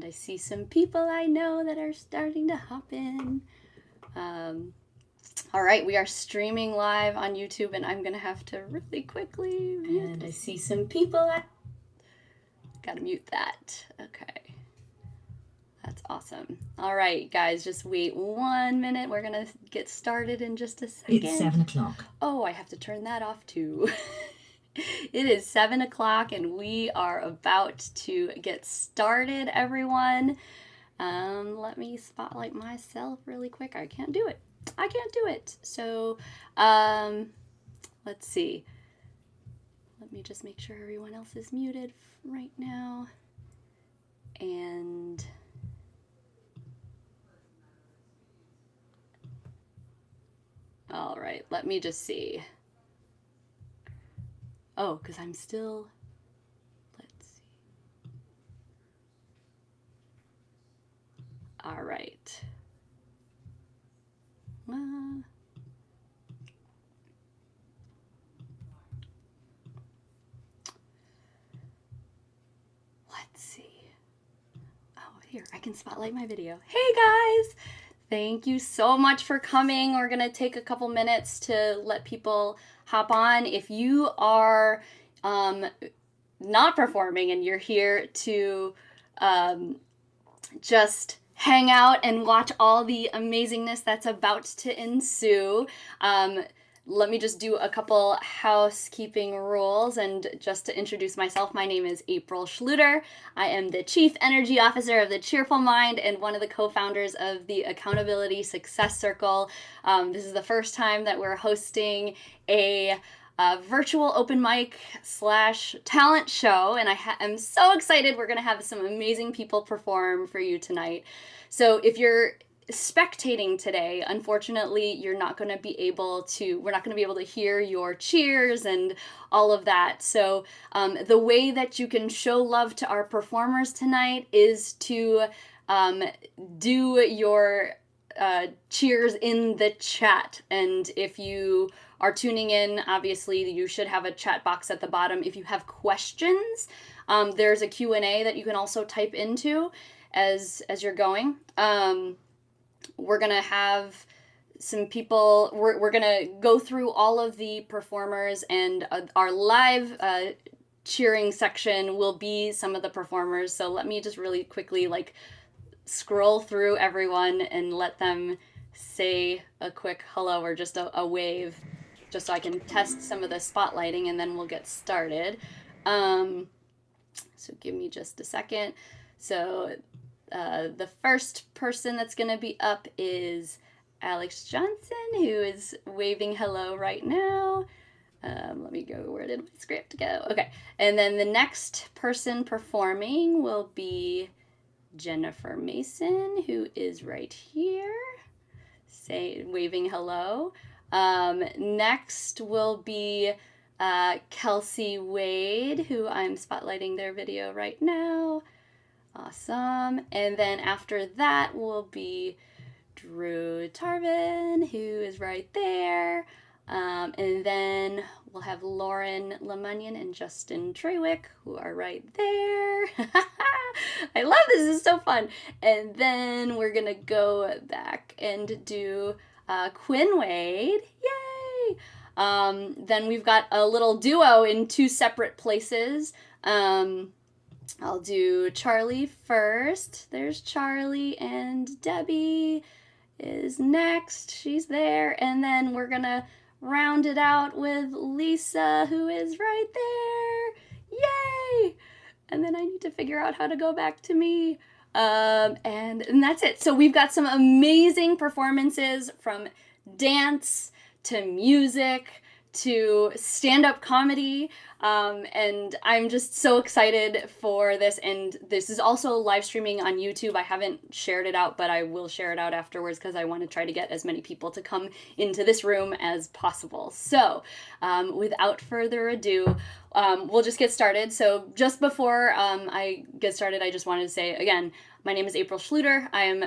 I see some people I know that are starting to hop in. All right, we are streaming live on YouTube, and I'm going to have to really quickly mute. And I see some people. Gotta mute that. Okay. That's awesome. All right, guys, just wait 1 minute. We're going to get started in just a second. It's 7 o'clock. Oh, I have to turn that off too. It is 7 o'clock and we are about to get started, everyone. Let me spotlight myself really quick. I can't do it. So, let's see. Let me just make sure everyone else is muted right now. And all right, let me just see. Oh, because I'm still, let's see. All right. Let's see. Oh, here, I can spotlight my video. Hey guys! Thank you so much for coming. We're going to take a couple minutes to let people hop on. If you are not performing and you're here to just hang out and watch all the amazingness that's about to ensue, let me just do a couple housekeeping rules. And just to introduce myself, my name is April Schluter. I am the Chief Energy Officer of the Cheerful Mind and one of the co-founders of the Accountability Success Circle. This is the first time that we're hosting a virtual open mic / talent show, and I am so excited. We're going to have some amazing people perform for you tonight. So if you're spectating today, unfortunately, we're not going to be able to hear your cheers and all of that. So the way that you can show love to our performers tonight is to do your cheers in the chat. And if you are tuning in, obviously you should have a chat box at the bottom. If you have questions, there's a Q&A that you can also type into as you're going. We're gonna have some people, we're gonna go through all of the performers, and our live cheering section will be some of the performers. So let me just really quickly scroll through everyone and let them say a quick hello or just a wave, just so I can test some of the spotlighting, and then we'll get started. So give me just a second. So the first person that's going to be up is Alex Johnson, who is waving hello right now. Let me go, where did my script go? Okay, and then the next person performing will be Jennifer Mason, who is right here, waving hello. Next will be Kelsey Wade, who I'm spotlighting their video right now. Awesome. And then after that will be Drew Tarvin, who is right there. And then we'll have Lauren LeMunyan and Justin Trawick, who are right there. I love this. This is so fun. And then we're going to go back and do Quinn Wade. Yay! Then we've got a little duo in two separate places. I'll do Charlie first. There's Charlie, and Debbie is next. She's there. And then we're going to round it out with Lisa, who is right there. Yay! And then I need to figure out how to go back to me. And that's it. So we've got some amazing performances, from dance to music to stand-up comedy, and I'm just so excited for this. And this is also live streaming on YouTube. I haven't shared it out, but I will share it out afterwards because I want to try to get as many people to come into this room as possible. So without further ado, we'll just get started. So just before I get started, I just wanted to say again, my name is April Schluter. I am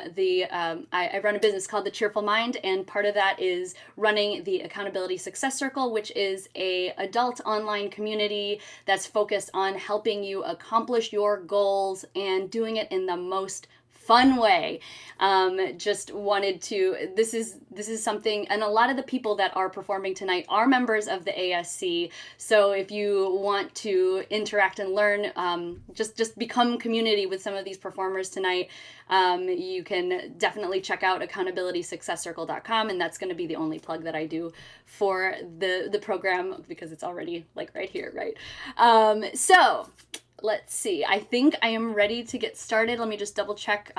I run a business called the Cheerful Mind, and part of that is running the Accountability Success Circle, which is a adult online community community that's focused on helping you accomplish your goals and doing it in the most fun way. Just wanted to, this is something, and a lot of the people that are performing tonight are members of the ASC. So if you want to interact and learn, just become community with some of these performers tonight, you can definitely check out accountabilitysuccesscircle.com, and that's going to be the only plug that I do for the program, because it's already like right here, right? So let's see. I think I am ready to get started. Let me just double check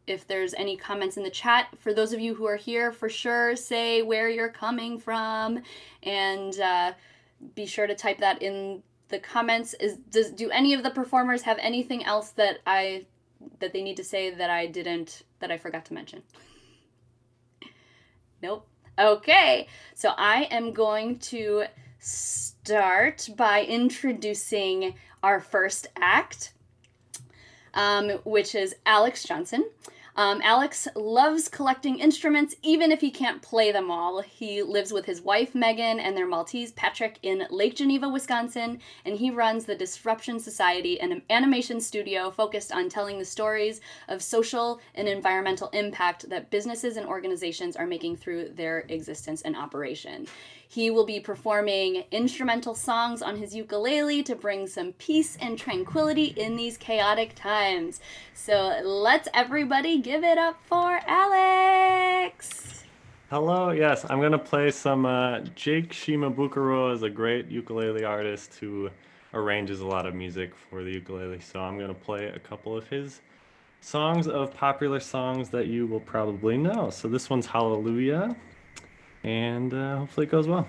if there's any comments in the chat. For those of you who are here, for sure, say where you're coming from, and be sure to type that in the comments. Do any of the performers have anything else that they need to say that I forgot to mention? Nope. Okay, so I am going to start by introducing our first act, which is Alex Johnson. Alex loves collecting instruments, even if he can't play them all. He lives with his wife, Megan, and their Maltese, Patrick, in Lake Geneva, Wisconsin, and he runs the Disruption Society, an animation studio focused on telling the stories of social and environmental impact that businesses and organizations are making through their existence and operation. He will be performing instrumental songs on his ukulele to bring some peace and tranquility in these chaotic times. So let's everybody give it up for Alex. Hello, yes, I'm going to play some Jake Shimabukuro is a great ukulele artist who arranges a lot of music for the ukulele. So I'm going to play a couple of his songs of popular songs that you will probably know. So this one's Hallelujah, and hopefully it goes well.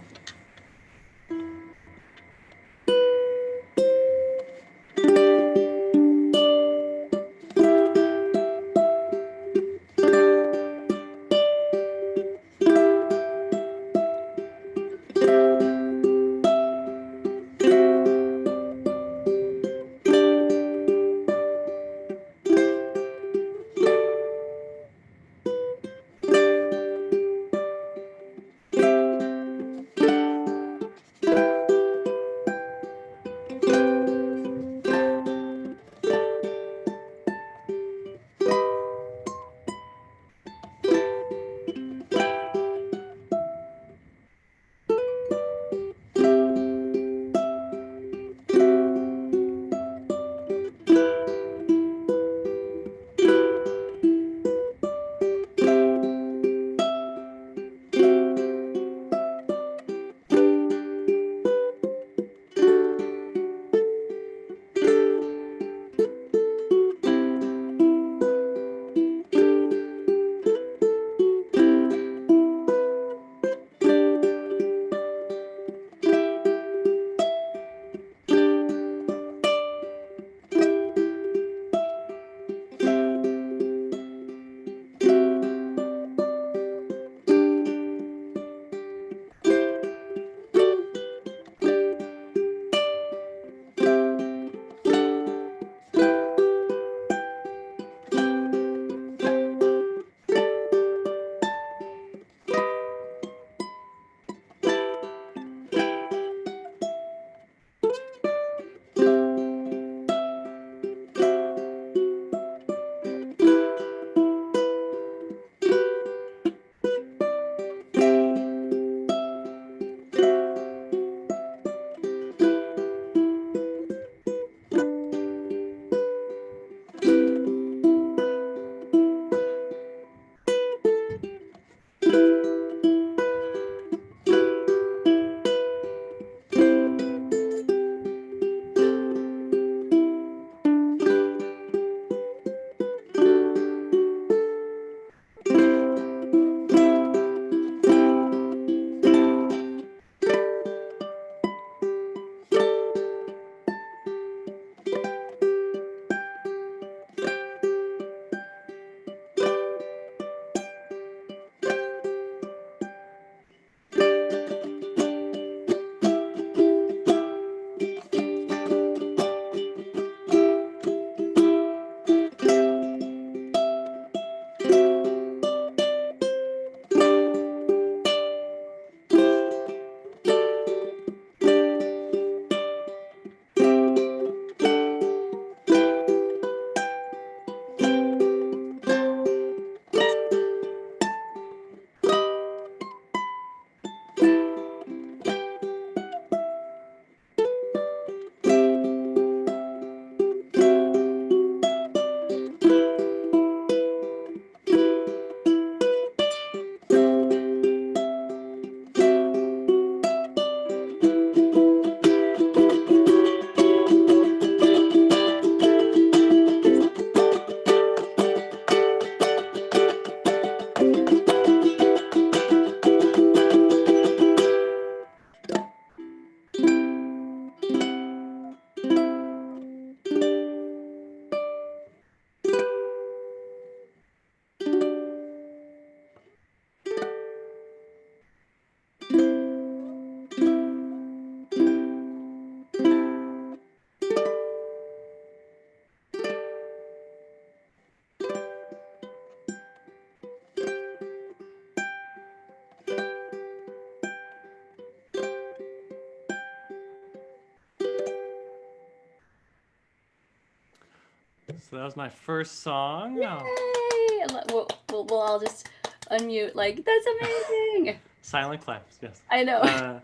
So that was my first song. Oh. Yay! We'll all just unmute. Like, that's amazing. Silent claps, yes. I know.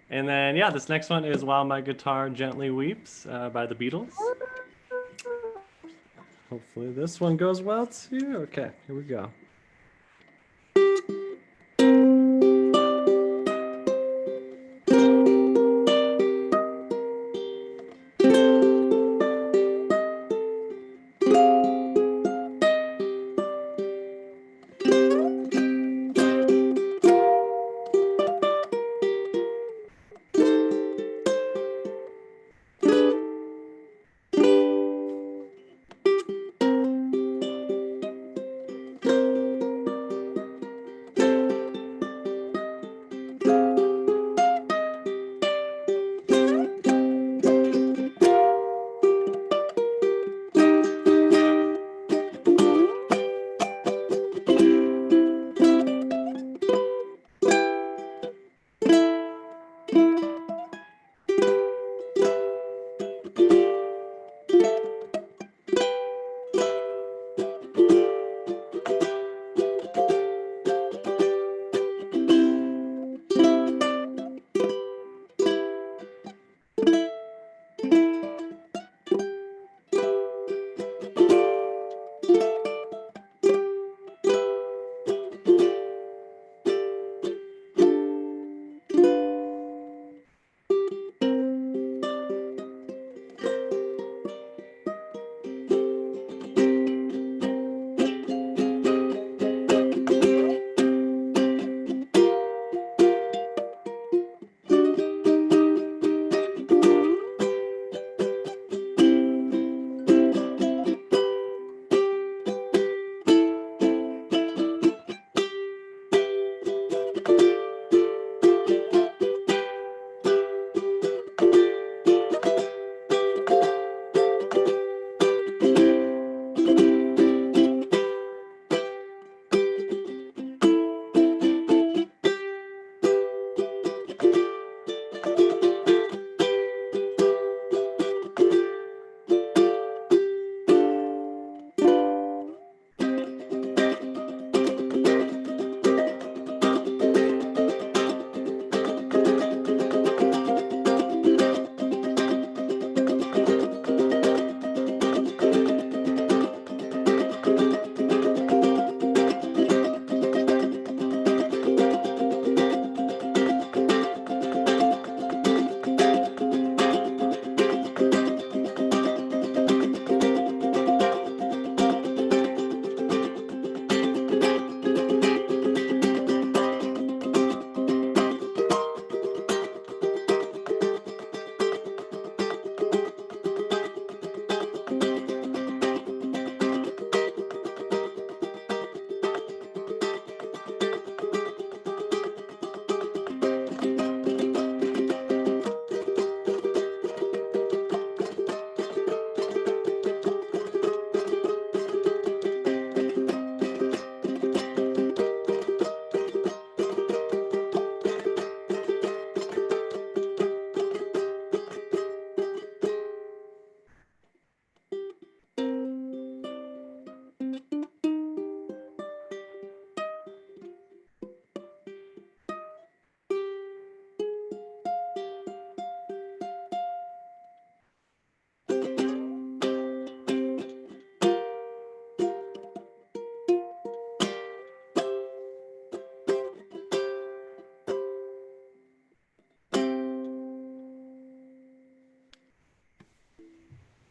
And then, yeah, this next one is While My Guitar Gently Weeps by the Beatles. Hopefully this one goes well too. Okay, here we go.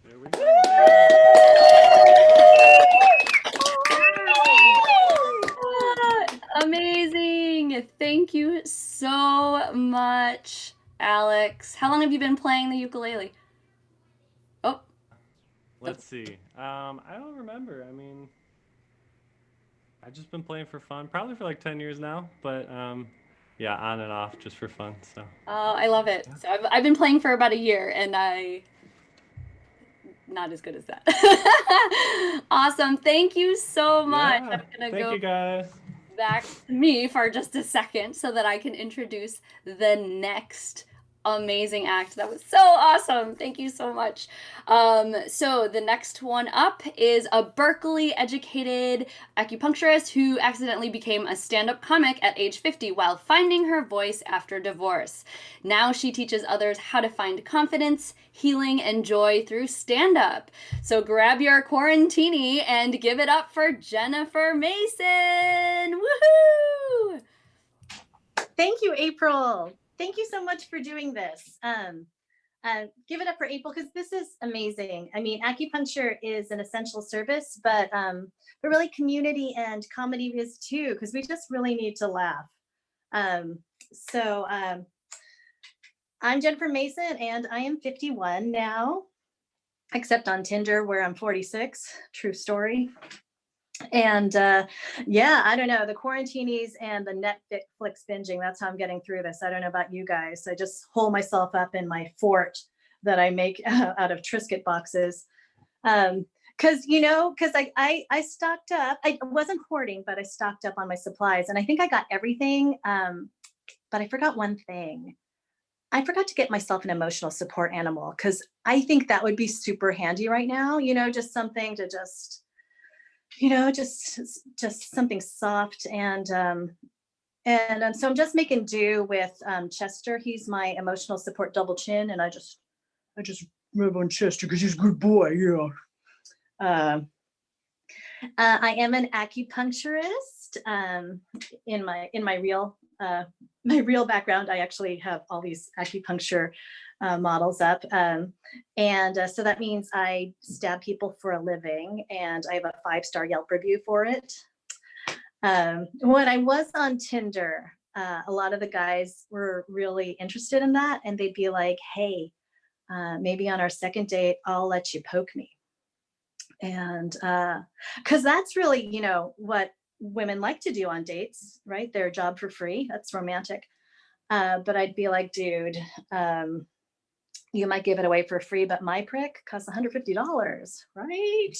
There we go. Amazing. Thank you so much, Alex. How long have you been playing the ukulele? Oh, Let's see. I don't remember. I mean, I've just been playing for fun, probably for like 10 years now, but yeah, on and off just for fun. So, I love it. So I've been playing for about a year, and I not as good as that. Awesome. Thank you so much. yeah, I'm gonna thank go you guys. back to me for just a second so that I can introduce the next amazing act. That was so awesome. Thank you so much. So the next one up is a Berkeley educated acupuncturist who accidentally became a stand-up comic at age 50 while finding her voice after divorce. Now she teaches others how to find confidence, healing, and joy through stand-up. So grab your quarantini and give it up for Jennifer Mason. Woohoo! Thank you, April. Thank you so much for doing this. Give it up for April because this is amazing. I mean, acupuncture is an essential service, but really community and comedy is too, because we just really need to laugh. So I'm Jennifer Mason and I am 51 now, except on Tinder where I'm 46, true story. And yeah, I don't know, the quarantinis and the Netflix binging, that's how I'm getting through this. I don't know about you guys. I just hole myself up in my fort that I make out of Triscuit boxes. Because I stocked up. I wasn't hoarding, but I stocked up on my supplies, and I think I got everything. But I forgot one thing. I forgot to get myself an emotional support animal because I think that would be super handy right now. Just something to just something soft, and so I'm just making do with Chester. He's my emotional support double chin, and I just rub on Chester because he's a good boy. I am an acupuncturist. In my real background, I actually have all these acupuncture models up, and so that means I stab people for a living, and I have a 5-star Yelp review for it. When I was on Tinder, a lot of the guys were really interested in that, and they'd be like, "Hey, maybe on our second date, I'll let you poke me." And because that's really, what women like to do on dates, right? Their job for free. That's romantic. But I'd be like, dude, you might give it away for free, but my prick costs $150, right?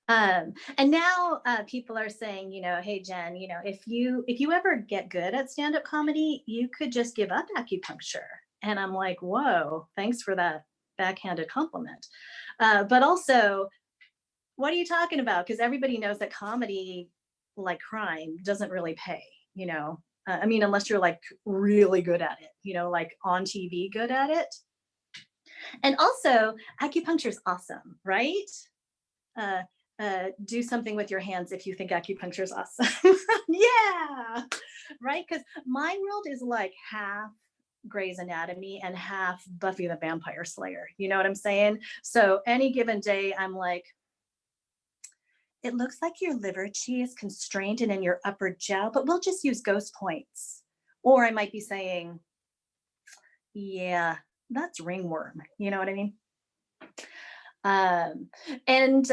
And now people are saying, hey, Jen, if you ever get good at stand-up comedy, you could just give up acupuncture. And I'm like, whoa, thanks for that backhanded compliment. But also, what are you talking about? Because everybody knows that comedy, like crime, doesn't really pay, I mean, unless you're like really good at it, like on TV good at it. And also, acupuncture is awesome, right? Do something with your hands if you think acupuncture is awesome. Yeah, right? Because my world is like half Grey's Anatomy and half Buffy the Vampire Slayer. You know what I'm saying? So any given day, I'm like, it looks like your liver chi is constrained and in your upper jaw, but we'll just use ghost points. Or I might be saying, yeah, that's ringworm. You know what I mean? And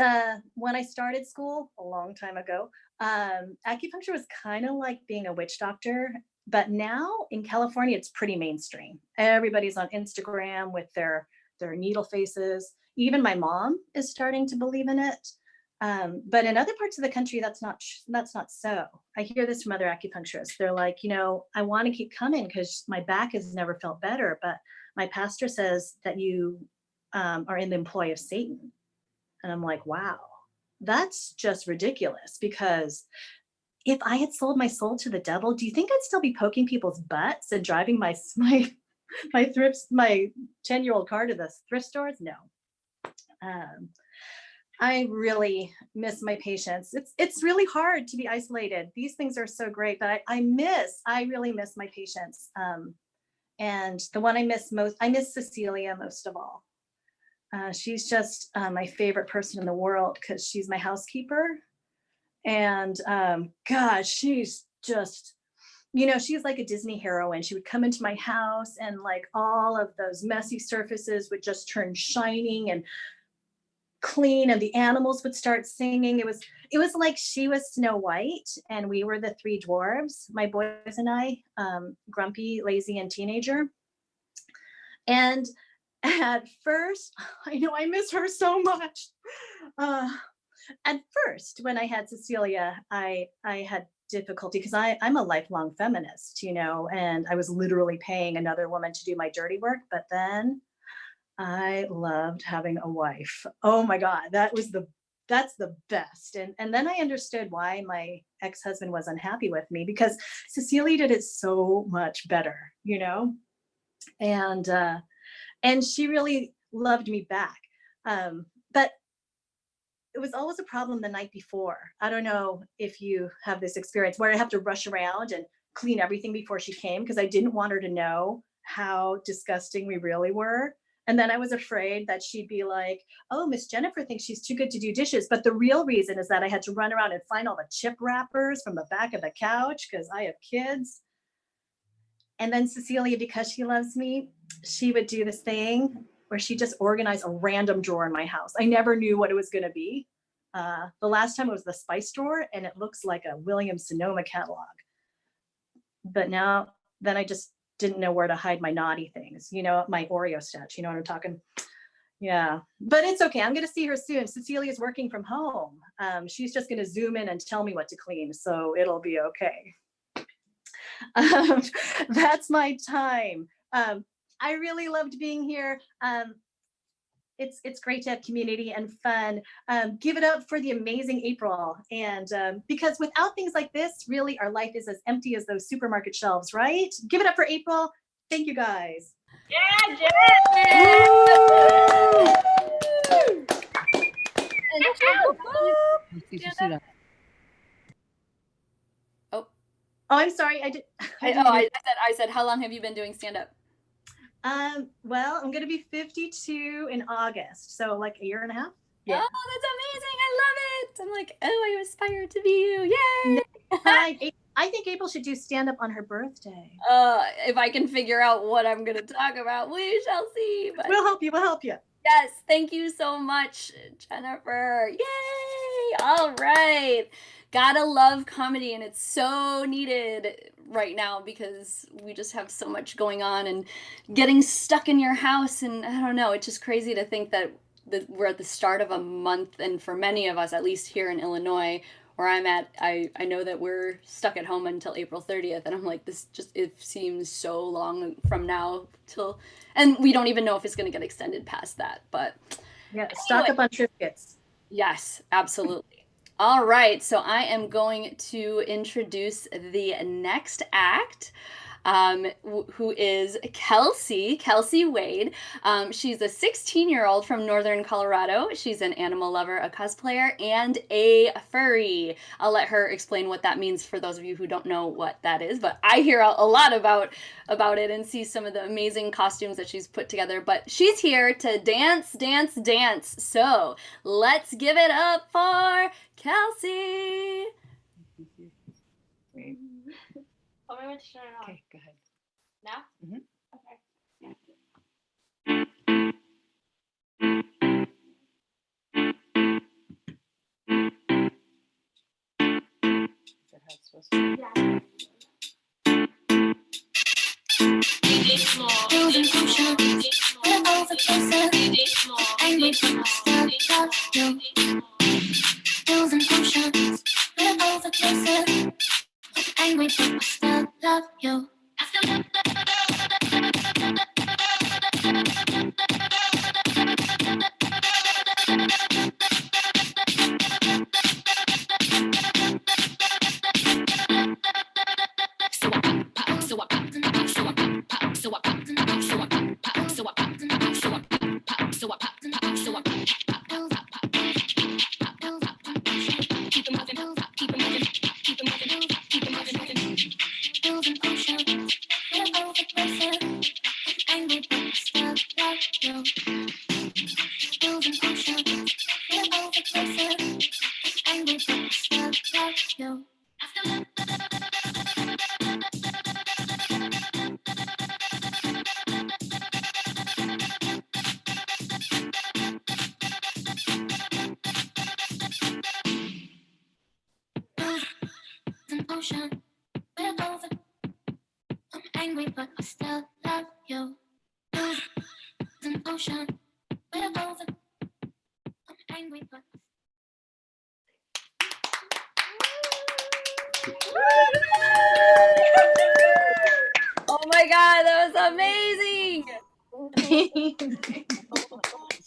when I started school a long time ago, acupuncture was kind of like being a witch doctor. But now in California, it's pretty mainstream. Everybody's on Instagram with their needle faces. Even my mom is starting to believe in it. But in other parts of the country, that's not so. I hear this from other acupuncturists. They're like, I want to keep coming because my back has never felt better, but my pastor says that you are in the employ of Satan. And I'm like, wow, that's just ridiculous, because if I had sold my soul to the devil, do you think I'd still be poking people's butts and driving my 10-year-old car to the thrift stores? No. I really miss my patients. It's really hard to be isolated. These things are so great, but I really miss my patients. And the one I miss Cecilia most of all. She's just my favorite person in the world because she's my housekeeper. And gosh, she's just, she's like a Disney heroine. She would come into my house and like all of those messy surfaces would just turn shining and clean, and the animals would start singing. It was like she was Snow White and we were the 3 dwarves, my boys and I, grumpy, lazy, and teenager. And at first, I know I miss her so much. At first, when I had Cecilia, I had difficulty because I'm a lifelong feminist, you know, and I was literally paying another woman to do my dirty work. But then I loved having a wife. Oh my God, that's the best. And then I understood why my ex-husband was unhappy with me, because Cecilia did it so much better, you know, and she really loved me back. But it was always a problem the night before. I don't know if you have this experience where I have to rush around and clean everything before she came because I didn't want her to know how disgusting we really were. And then I was afraid that she'd be like, oh, Miss Jennifer thinks she's too good to do dishes. But the real reason is that I had to run around and find all the chip wrappers from the back of the couch because I have kids. And then Cecilia, because she loves me, she would do this thing where she just organized a random drawer in my house. I never knew what it was going to be. The last time it was the spice drawer, and it looks like a Williams Sonoma catalog. But now, then I just didn't know where to hide my naughty things, you know, my Oreo stash, you know what I'm talking? Yeah, but it's okay. I'm going to see her soon. Cecilia's working from home. She's just going to zoom in and tell me what to clean, so it'll be okay. That's my time. I really loved being here. It's great to have community and fun. Give it up for the amazing April. And because without things like this, really our life is as empty as those supermarket shelves, right? Give it up for April. Thank you guys. Yeah, Jen! Oh, I'm sorry. I said, how long have you been doing stand-up? Well, I'm going to be 52 in August. So like a year and a half. Yeah. Oh, that's amazing. I love it. I'm like, oh, I aspire to be you. Yay. I think April should do stand-up on her birthday. If I can figure out what I'm going to talk about, we shall see. But we'll help you. Yes. Thank you so much, Jennifer. Yay. All right. Gotta love comedy, and it's so needed right now because we just have so much going on and getting stuck in your house. And I don't know, it's just crazy to think that we're at the start of a month, and for many of us, at least here in Illinois, where I'm at, I know that we're stuck at home until April 30th, and I'm like, it seems so long from now till, and we don't even know if it's going to get extended past that, but yeah, stock up on Triscuits. Yes, absolutely. All right, so I am going to introduce the next act, who is Kelsey Wade. She's a 16-year-old from Northern Colorado. She's an animal lover, a cosplayer, and a furry. I'll let her explain what that means for those of you who don't know what that is, but I hear a lot about it and see some of the amazing costumes that she's put together. But she's here to dance. So let's give it up for Kelsey. Tell me when to turn it on. Okay, go ahead. Now? Mm-hmm. Is that how it's supposed to be? Yeah. Angry, but I still love you. Amazing.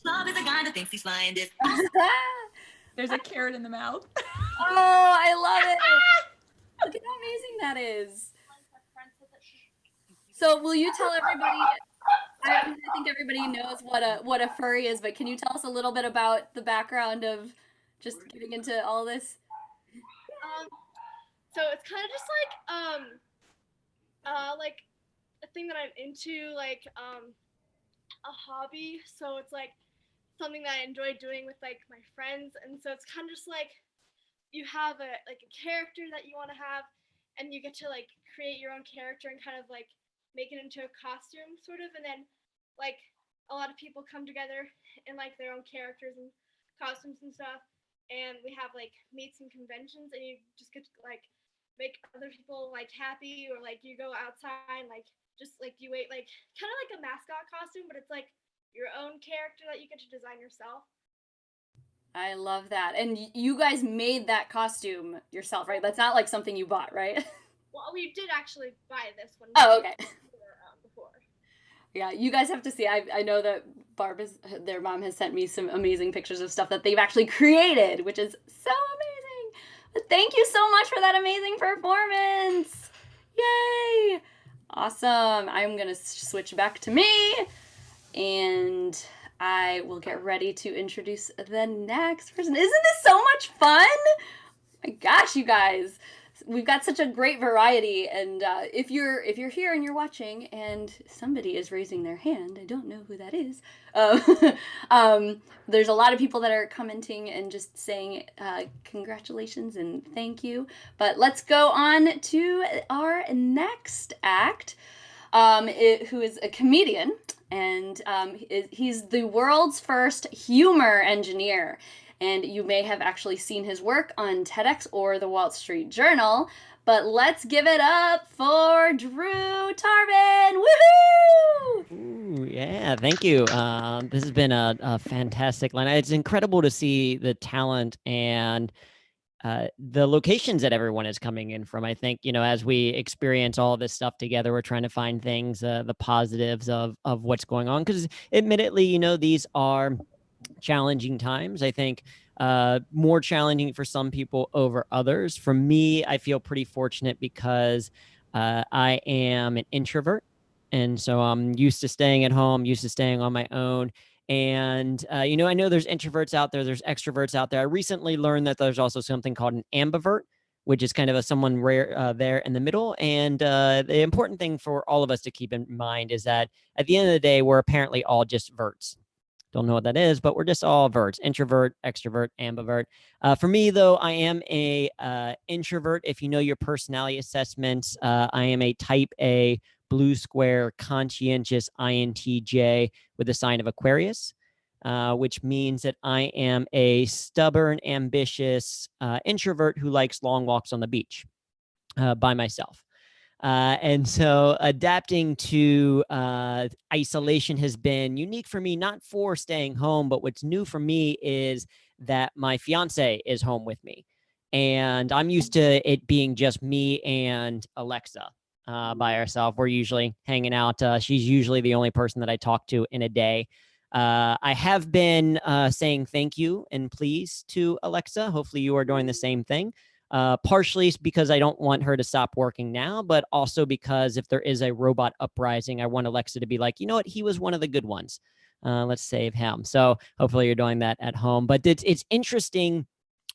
Love is a guy that thinks he's flying this. There's a carrot in the mouth. Oh, I love it. Look at how amazing that is. So will you tell everybody, I think everybody knows what a furry is, but can you tell us a little bit about the background of just getting into all this? So it's kind of just like a thing that I'm into, like a hobby. So it's like something that I enjoy doing with like my friends, and so it's kind of just like you have a character that you want to have, and you get to like create your own character and kind of like make it into a costume sort of, and then like a lot of people come together in like their own characters and costumes and stuff, and we have like meets and conventions, and you just get to like make other people like happy, or like you go outside, like just like you wait, like kind of like a mascot costume, but it's like your own character that you get to design yourself. I love that. And you guys made that costume yourself, right? That's not like something you bought, right? Well, we did actually buy this one. Oh, okay. Before. Yeah, you guys have to see. I know that their mom has sent me some amazing pictures of stuff that they've actually created, which is so amazing. But thank you so much for that amazing performance. Yay! Awesome. I'm going to switch back to me, and I will get ready to introduce the next person. Isn't this so much fun? Oh my gosh, you guys. We've got such a great variety, and if you're here and you're watching and somebody is raising their hand, I don't know who that is. There's a lot of people that are commenting and just saying congratulations and thank you. But let's go on to our next act, who is a comedian, and he's the world's first humor engineer. And you may have actually seen his work on TEDx or the Wall Street Journal. But let's give it up for Drew Tarvin. Woohoo! Ooh, yeah, thank you. This has been a fantastic line. It's incredible to see the talent and the locations that everyone is coming in from. I think, as we experience all this stuff together, we're trying to find things, the positives of what's going on. Because admittedly, these are challenging times. I think more challenging for some people over others. For me, I feel pretty fortunate because I am an introvert. And so I'm used to staying at home, used to staying on my own. And, I know there's introverts out there, there's extroverts out there. I recently learned that there's also something called an ambivert, which is kind of someone rare there in the middle. And the important thing for all of us to keep in mind is that at the end of the day, we're apparently all just verts. Don't know what that is, but we're just all verts: introvert, extrovert, ambivert. For me, though, I am a introvert. If you know your personality assessments, I am a type A, blue square, conscientious INTJ with the sign of Aquarius, which means that I am a stubborn, ambitious introvert who likes long walks on the beach by myself. And so adapting to isolation has been unique for me, not for staying home, but what's new for me is that my fiance is home with me. And I'm used to it being just me and Alexa by ourselves. We're usually hanging out. She's usually the only person that I talk to in a day. I have been saying thank you and please to Alexa. Hopefully you are doing the same thing. Partially because I don't want her to stop working now, but also because if there is a robot uprising, I want Alexa to be like, you know what, he was one of the good ones. Let's save him. So hopefully you're doing that at home. But it's interesting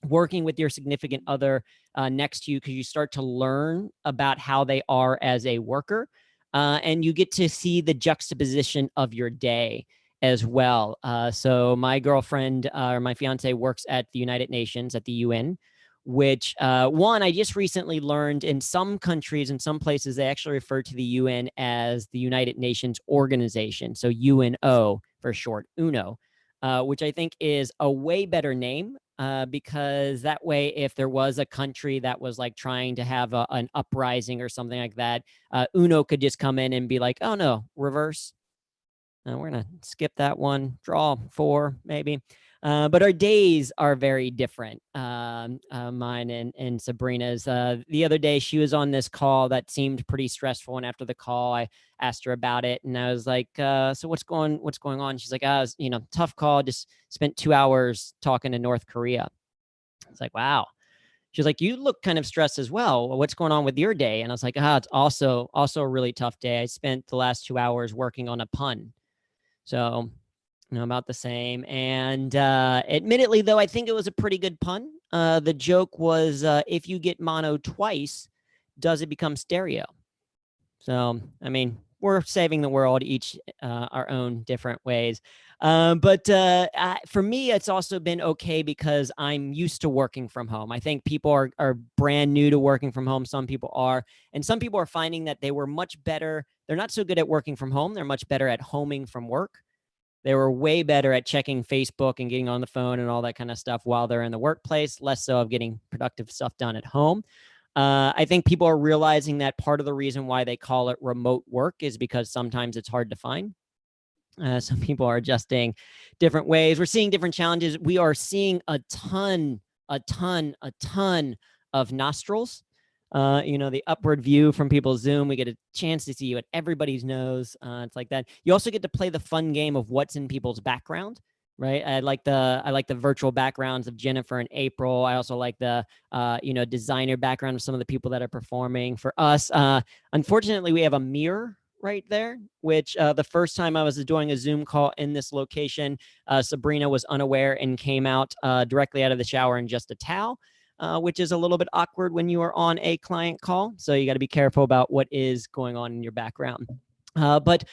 working with your significant other next to you, because you start to learn about how they are as a worker, and you get to see the juxtaposition of your day as well. So my girlfriend or my fiance works at the United Nations, at the UN, which I just recently learned in some countries, in some places, they actually refer to the UN as the United Nations Organization. So UNO for short, UNO, which I think is a way better name because that way, if there was a country that was like trying to have an uprising or something like that, UNO could just come in and be like, oh no, reverse. We're going to skip that one. Draw 4, maybe. But our days are very different, mine and Sabrina's. The other day, she was on this call that seemed pretty stressful. And after the call, I asked her about it. And I was like, so what's going on? She's like, tough call. Just spent 2 hours talking to North Korea. It's like, wow. She was like, you look kind of stressed as well. What's going on with your day? And I was like, it's also a really tough day. I spent the last 2 hours working on a pun. So, about the same. And admittedly, though, I think it was a pretty good pun. The joke was, if you get mono twice, does it become stereo? So, I mean, we're saving the world each our own different ways. But for me, it's also been okay because I'm used to working from home. I think people are brand new to working from home. Some people are. And some people are finding that they were much better. They're not so good at working from home. They're much better at homing from work. They were way better at checking Facebook and getting on the phone and all that kind of stuff while they're in the workplace, less so of getting productive stuff done at home. I think people are realizing that part of the reason why they call it remote work is because sometimes it's hard to find. Some people are adjusting different ways. We're seeing different challenges. We are seeing a ton of nostrils. The upward view from people's Zoom. We get a chance to see you at everybody's nose. It's like that. You also get to play the fun game of what's in people's background. Right. I like the virtual backgrounds of Jennifer and April. I also like the designer background of some of the people that are performing. For us, unfortunately, we have a mirror right there, which the first time I was doing a Zoom call in this location, Sabrina was unaware and came out directly out of the shower in just a towel, which is a little bit awkward when you are on a client call. So you got to be careful about what is going on in your background. But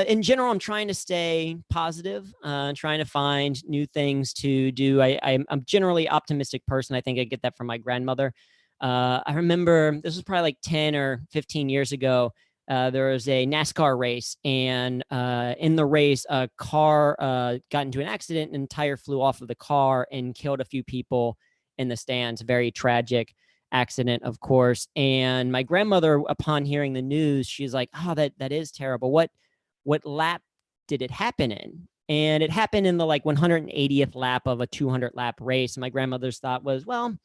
in general, I'm trying to stay positive, trying to find new things to do. I'm generally optimistic person. I think I get that from my grandmother. I remember this was probably like 10 or 15 years ago. There was a NASCAR race, and in the race, a car got into an accident, and a tire flew off of the car and killed a few people in the stands. Very tragic accident, of course. And my grandmother, upon hearing the news, she's like, "Oh, that is terrible. What lap did it happen in?" And it happened in the like 180th lap of a 200 lap race. And my grandmother's thought was, well,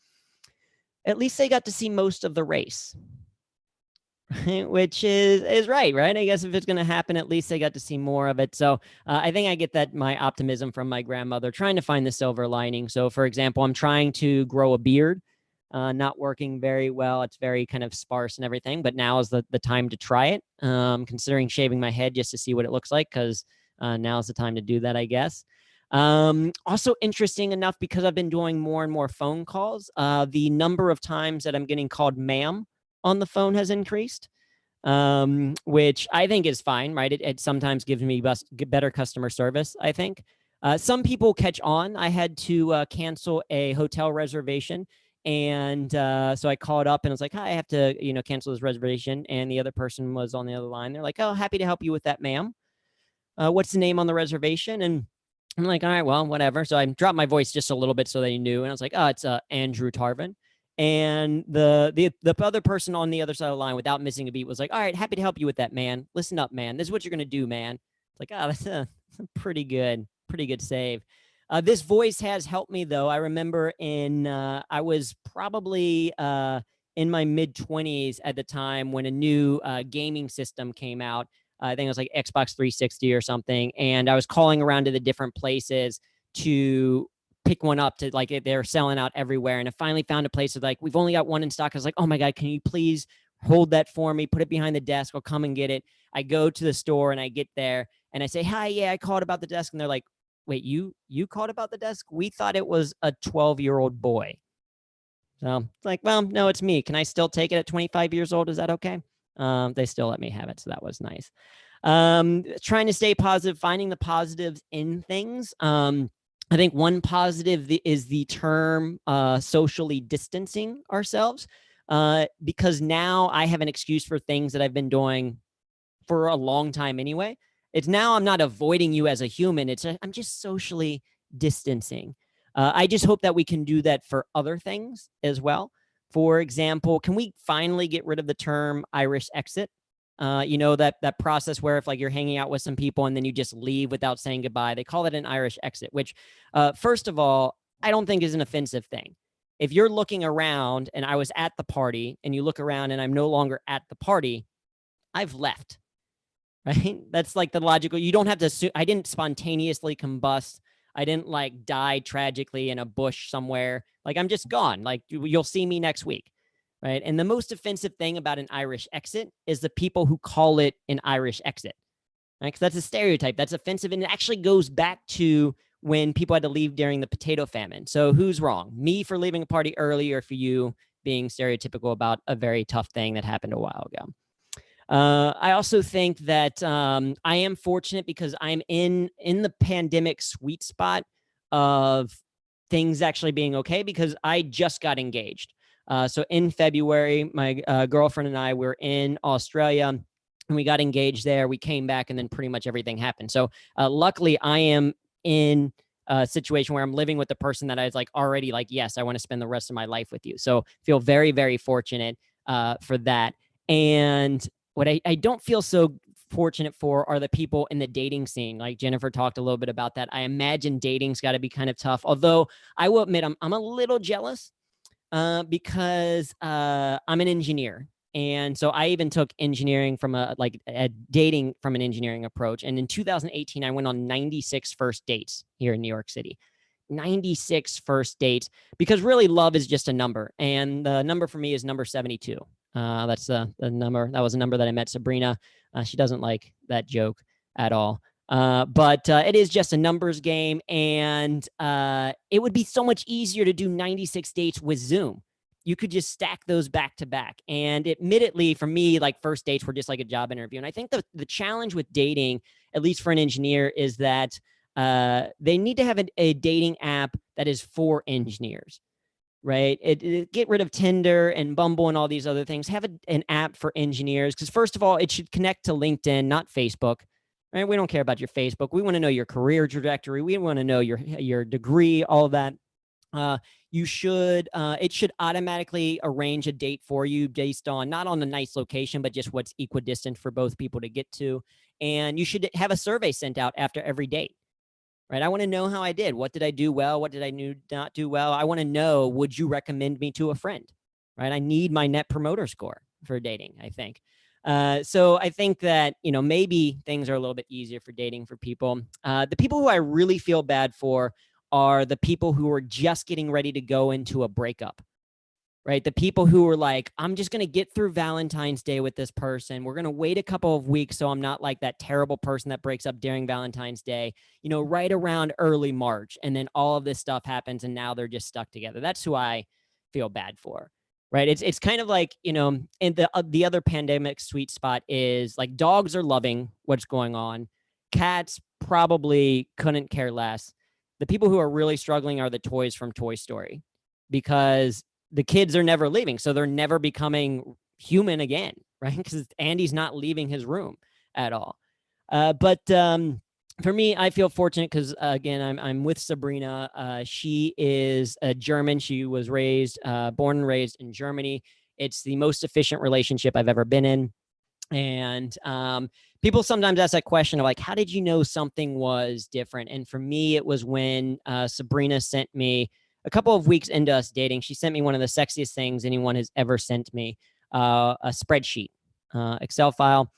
at least they got to see most of the race. Which is right? I guess if it's going to happen, at least they got to see more of it. So I think I get that, my optimism from my grandmother, trying to find the silver lining. So for example, I'm trying to grow a beard, not working very well. It's very kind of sparse and everything, but now is the time to try it. Considering shaving my head just to see what it looks like, because now is the time to do that, I guess. Also interesting enough, because I've been doing more and more phone calls, the number of times that I'm getting called ma'am on the phone has increased, which I think is fine, right? It sometimes gives me better customer service, I think. Some people catch on. I had to cancel a hotel reservation, and so I called up and I was like, "Hi, I have to, cancel this reservation." And the other person was on the other line. They're like, "Oh, happy to help you with that, ma'am. What's the name on the reservation?" And I'm like, "All right, well, whatever." So I dropped my voice just a little bit so they knew, and I was like, "Oh, it's Andrew Tarvin." And the other person on the other side of the line, without missing a beat, was like, "All right, happy to help you with that, man. Listen up, man. This is what you're gonna do, man." It's like, that's a pretty good save. This voice has helped me, though. I remember I was probably in my mid-20s at the time when a new gaming system came out. I think it was like Xbox 360 or something, and I was calling around to the different places to pick one up, to like, they're selling out everywhere. And I finally found a place that's like, "We've only got one in stock." I was like, "Oh my God, can you please hold that for me? Put it behind the desk. I'll come and get it." I go to the store and I get there and I say, "Hi, yeah, I called about the desk." And they're like, "Wait, you called about the desk? We thought it was a 12-year-old boy." So it's like, "Well, no, it's me. Can I still take it at 25 years old? Is that okay?" They still let me have it. So that was nice. Trying to stay positive, finding the positives in things. I think one positive is the term socially distancing ourselves, because now I have an excuse for things that I've been doing for a long time anyway. It's now I'm not avoiding you as a human. I'm just socially distancing. I just hope that we can do that for other things as well. For example, can we finally get rid of the term Irish exit? That process where if like you're hanging out with some people and then you just leave without saying goodbye. They call it an Irish exit, which first of all, I don't think is an offensive thing. If you're looking around and I was at the party and you look around and I'm no longer at the party, I've left, right? That's like the logical. You don't have to assume. I didn't spontaneously combust. I didn't like die tragically in a bush somewhere. Like I'm just gone. Like you'll see me next week, right? And the most offensive thing about an Irish exit is the people who call it an Irish exit, right? Because that's a stereotype. That's offensive, and it actually goes back to when people had to leave during the potato famine. So who's wrong? Me for leaving a party early, or for you being stereotypical about a very tough thing that happened a while ago? I also think that I am fortunate because I'm in the pandemic sweet spot of things actually being okay because I just got engaged. So in February, my girlfriend and I were in Australia and we got engaged there. We came back and then pretty much everything happened. So luckily I am in a situation where I'm living with the person that I was like already like, yes, I want to spend the rest of my life with you. So feel very, very fortunate for that. And what I don't feel so fortunate for are the people in the dating scene. Like Jennifer talked a little bit about that. I imagine dating's got to be kind of tough. Although I will admit I'm a little jealous because I'm an engineer. And so I even took engineering from a dating from an engineering approach. And in 2018, I went on 96 first dates here in New York City. 96 first dates because really love is just a number. And the number for me is number 72. That's the number. That was a number that I met Sabrina. She doesn't like that joke at all. But it is just a numbers game. And it would be so much easier to do 96 dates with Zoom. You could just stack those back to back. And admittedly, for me, like first dates were just like a job interview. And I think the challenge with dating, at least for an engineer, is that they need to have a dating app that is for engineers, right? Get rid of Tinder and Bumble and all these other things. Have an app for engineers because first of all, it should connect to LinkedIn, not Facebook. Right? We don't care about your Facebook. We want to know your career trajectory. We want to know your degree, all of that. It should automatically arrange a date for you based on not on a nice location, but just what's equidistant for both people to get to. And you should have a survey sent out after every date. Right? I want to know how I did. What did I do well? What did I not do well? I want to know, would you recommend me to a friend? Right? I need my net promoter score for dating, I think. So I think that, maybe things are a little bit easier for dating for people. The people who I really feel bad for are the people who are just getting ready to go into a breakup. Right? The people who are like, I'm just going to get through Valentine's Day with this person. We're going to wait a couple of weeks so I'm not like that terrible person that breaks up during Valentine's Day, right around early March. And then all of this stuff happens and now they're just stuck together. That's who I feel bad for. Right? It's kind of like, and the other pandemic sweet spot is like dogs are loving what's going on. Cats probably couldn't care less. The people who are really struggling are the toys from Toy Story because the kids are never leaving. So they're never becoming human again, right? Because Andy's not leaving his room at all. But for me, I feel fortunate because, again, I'm with Sabrina. She is a German. She was born and raised in Germany. It's the most efficient relationship I've ever been in. And people sometimes ask that question of like, how did you know something was different? And for me, it was when Sabrina sent me a couple of weeks into us dating. She sent me one of the sexiest things anyone has ever sent me, a spreadsheet, Excel file,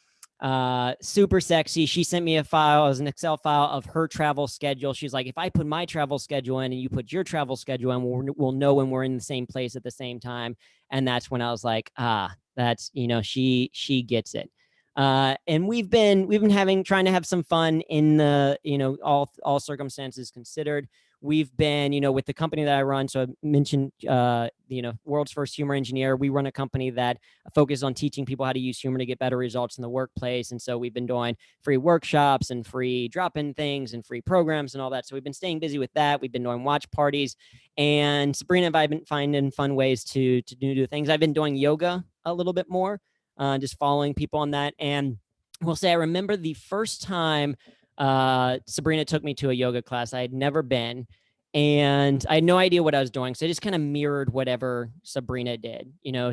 super sexy. She sent me a file as an Excel file of her travel schedule. She's like, if I put my travel schedule in and you put your travel schedule in, we'll know when we're in the same place at the same time. And that's when I was like, that's, she gets it. And we've been trying to have some fun in the, all circumstances considered. We've been, with the company that I run. So I mentioned, world's first humor engineer. We run a company that focuses on teaching people how to use humor to get better results in the workplace. And so we've been doing free workshops and free drop-in things and free programs and all that. So we've been staying busy with that. We've been doing watch parties, and Sabrina and I have been finding fun ways to do things. I've been doing yoga a little bit more, just following people on that. And we'll say, I remember the first time Sabrina took me to a yoga class. I had never been. And I had no idea what I was doing. So I just kind of mirrored whatever Sabrina did. You know,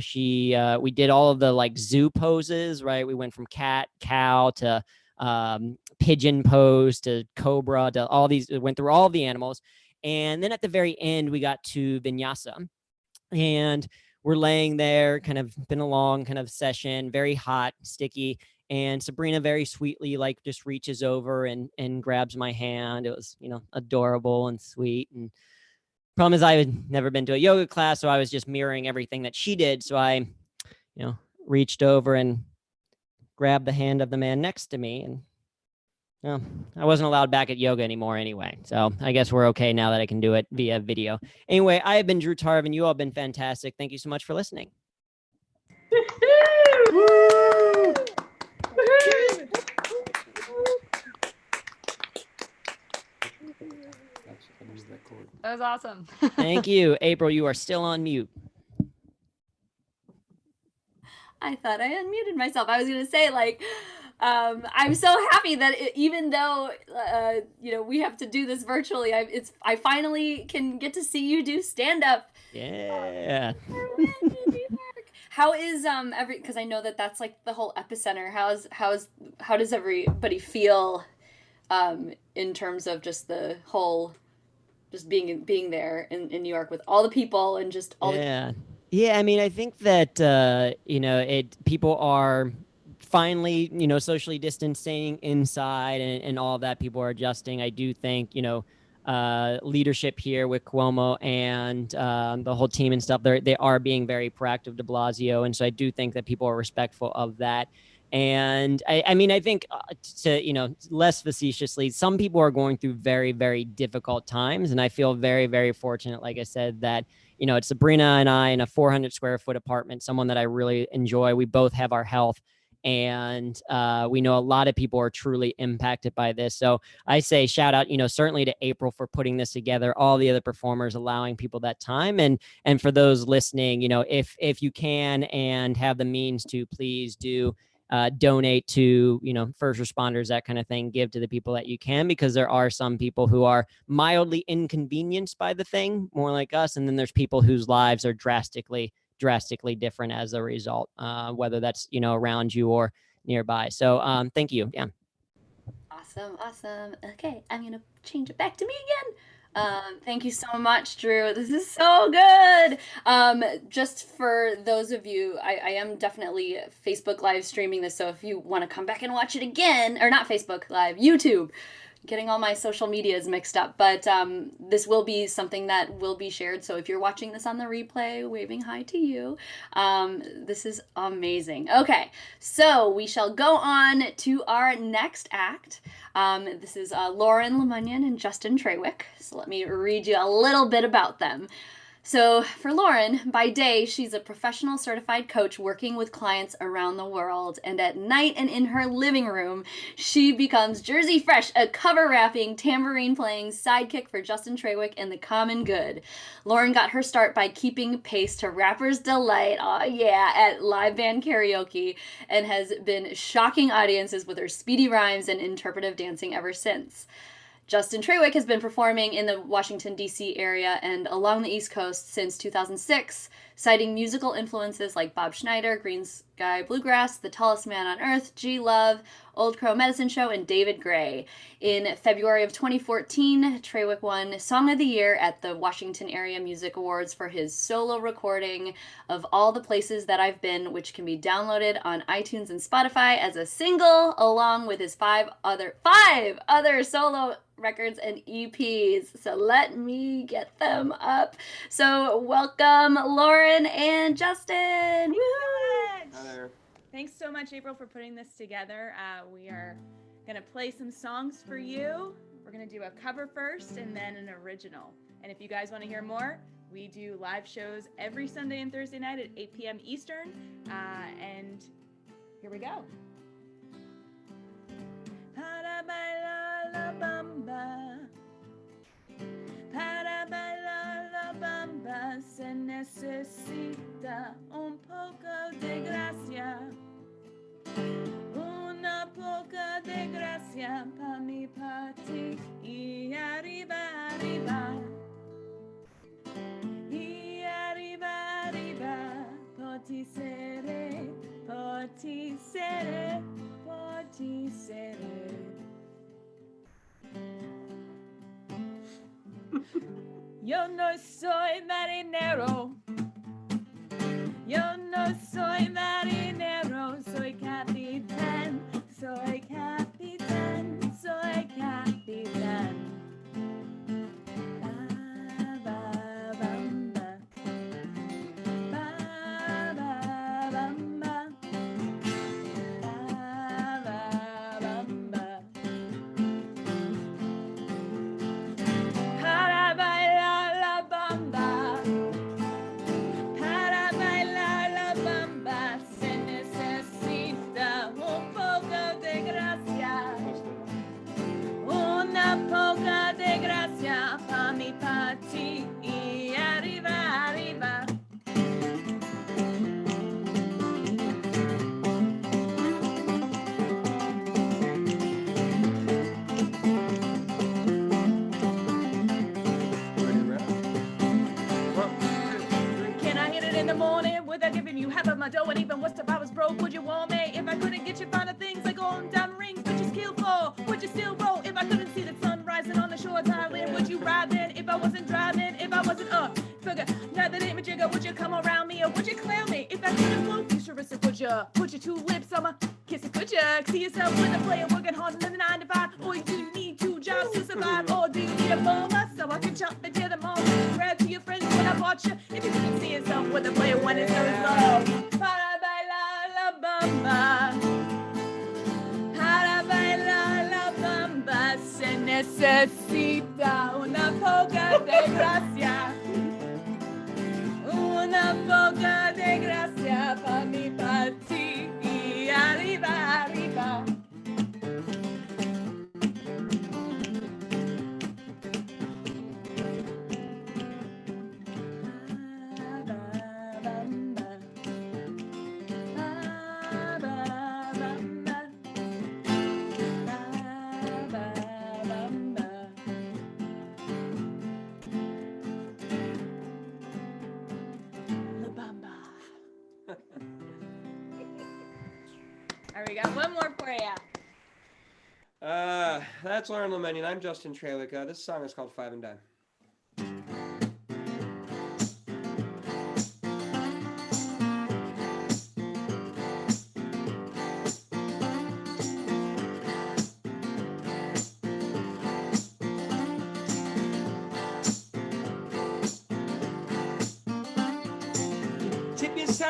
we did all of the like zoo poses, right? We went from cat, cow to pigeon pose to cobra to all these, went through all the animals. And then at the very end, we got to vinyasa. And we're laying there, kind of been a long kind of session, very hot, sticky. And Sabrina very sweetly like just reaches over and grabs my hand. It was, adorable and sweet. And problem is I had never been to a yoga class, so I was just mirroring everything that she did. So I, reached over and grabbed the hand of the man next to me. And I wasn't allowed back at yoga anymore anyway. So I guess we're okay now that I can do it via video. Anyway, I have been Drew Tarvin. You all have been fantastic. Thank you so much for listening. That was awesome. Thank you. April, you are still on mute. I thought I unmuted myself. I was going to say, like, I'm so happy that even though, we have to do this virtually, I finally can get to see you do stand-up. Yeah. How is because I know that's like the whole epicenter. How does everybody feel in terms of just the whole, just being there in New York with all the people and just all Yeah, I mean, I think that people are finally, socially distancing inside and all of that. People are adjusting. I do think, leadership here with Cuomo and the whole team and stuff, they are being very proactive, de Blasio. And so I do think that people are respectful of that. And I think to, less facetiously, some people are going through very, very difficult times. And I feel very, very fortunate, like I said, that, it's Sabrina and I in a 400 square foot apartment, someone that I really enjoy. We both have our health. And we know a lot of people are truly impacted by this. So I say shout out, certainly to April for putting this together, all the other performers allowing people that time. And for those listening, if you can and have the means to, please do donate to, first responders, that kind of thing. Give to the people that you can, because there are some people who are mildly inconvenienced by the thing, more like us. And then there's people whose lives are drastically different as a result, whether that's, around you or nearby. So thank you. Yeah. Awesome. Okay, I'm going to change it back to me again. Thank you so much, Drew. This is so good. Just for those of you, I am definitely Facebook live streaming this. So if you want to come back and watch it again, or not Facebook live, YouTube, getting all my social medias mixed up, but this will be something that will be shared. So if you're watching this on the replay, waving hi to you. This is amazing. Okay, so we shall go on to our next act. This is Lauren LeMunyan and Justin Trawick. So let me read you a little bit about them. So for Lauren, by day, she's a professional certified coach working with clients around the world. And at night and in her living room, she becomes Jersey Fresh, a cover rapping, tambourine playing sidekick for Justin Trawick and the common good. Lauren got her start by keeping pace to rappers' delight, at live band karaoke, and has been shocking audiences with her speedy rhymes and interpretive dancing ever since. Justin Trawick has been performing in the Washington, D.C. area and along the East Coast since 2006, citing musical influences like Bob Schneider, Green Sky Bluegrass, The Tallest Man on Earth, G Love, Old Crow Medicine Show, and David Gray. In February of 2014, Trawick won Song of the Year at the Washington Area Music Awards for his solo recording of All the Places That I've Been, which can be downloaded on iTunes and Spotify as a single, along with his five other solo records and EPs. So let me get them up. So welcome, Lauren and Justin. Woo! Thanks so much, April, for putting this together. We are gonna play some songs for you. We're gonna do a cover first and then an original. And if you guys want to hear more, we do live shows every Sunday and Thursday night at 8 p.m. Eastern. And here we go. Para bailar la bamba, para bailar la bamba se necesita un poco de gracia, una poca de gracia pa' mi, pa' ti y arriba, arriba. Yo no soy marinero. Yo no soy marinero. Soy capitán. Soy capitán. Soy capitán. Ba, ba, bam, ba. Ba, ba, bam, ba. Ba, ba, bam, ba. Para bailar la bamba, para bailar la bamba se necesita un poco de gracia, una poca de gracia pa' mi party y arriba, arriba. Ready, rap? 1, 2, 3. Can I hit it in the morning without giving you half of my dough? And even worse, if I was broke, would you want me? If I couldn't get you finer things like gold diamond rings, would you still fall? Would you still roll? If I couldn't see the sun rising on the shore of Thailand, would you ride then? If I wasn't driving, if I wasn't up, figure, now that ain't my jigger, would you come around me or would you clown me? If I couldn't float, you sure as it would you put your two lips on my kiss it, could you see yourself with a player working hard and living 9 to 5? Or do you need 2 jobs to survive? Or do you need a bowler so I can jump into the mall? Grab to your friends when I bought you. If you couldn't see yourself with a player when it's so low. Para bailar la bamba. Para bailar la bamba se necesita una poca de gracia. Una poca de gracia pa' mi party y arriba, arriba. All right, we got one more for you. That's Lauren LeMunyan. I'm Justin Trawick. This song is called 5 and Dime.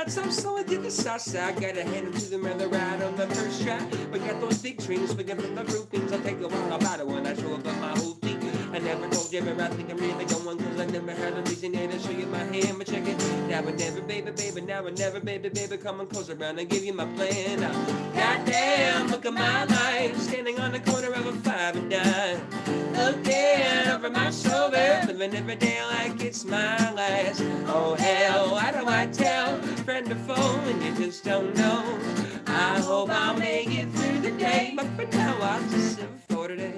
So slow I did the salsa. I gotta hand him to the man that ride on the first try. We got those big dreams, we got the groupings. I'll take a while about it when I show up on my whole team. I never told you, but I think I'm really going, cause I never had a reason here to show you my hand. But check it, now and never, baby, baby, now and never, baby, baby, come on close around and give you my plan. Goddamn, look at my life, standing on the corner of a 5 and dime. Looking over my shoulder, living every day like it's my last. Oh hell, why do I tell friend or foe and you just don't know? I hope I'll make it through the day, but for now I'll just live for today.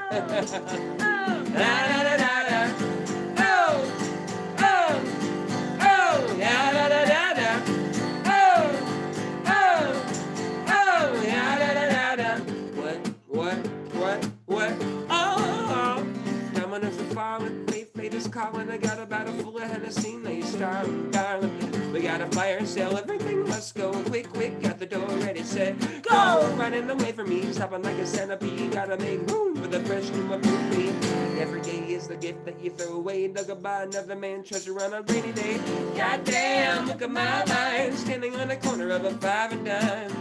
Da da da da da. Oh, oh, oh, da da da da da. Oh, oh, oh, da da da da da. What? Oh, coming as a far with fate is calling. I got a bottle full of Hennessy, now you starving, darling. We got a fire sale, everything must go quick, got the door ready, set, go! Running away from me, stopping like a centipede, gotta make room for the fresh new movie. Every day is the gift that you throw away, dug by another man, treasure on a rainy day. Goddamn, look at my life, standing on the corner of a 5 and dime.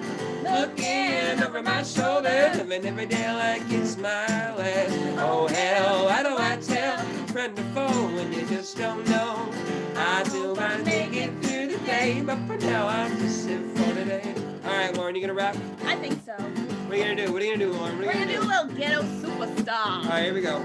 Looking over my shoulder, living every day like it's my last. Oh hell, why do I tell friend or foe when you just don't know? I do I make it through the day, but for now I'm just live for today. Alright, Lauren, you gonna rap? I think so. What are you gonna do? What are you gonna do, Lauren? We're gonna do a little ghetto superstar. Alright, here we go.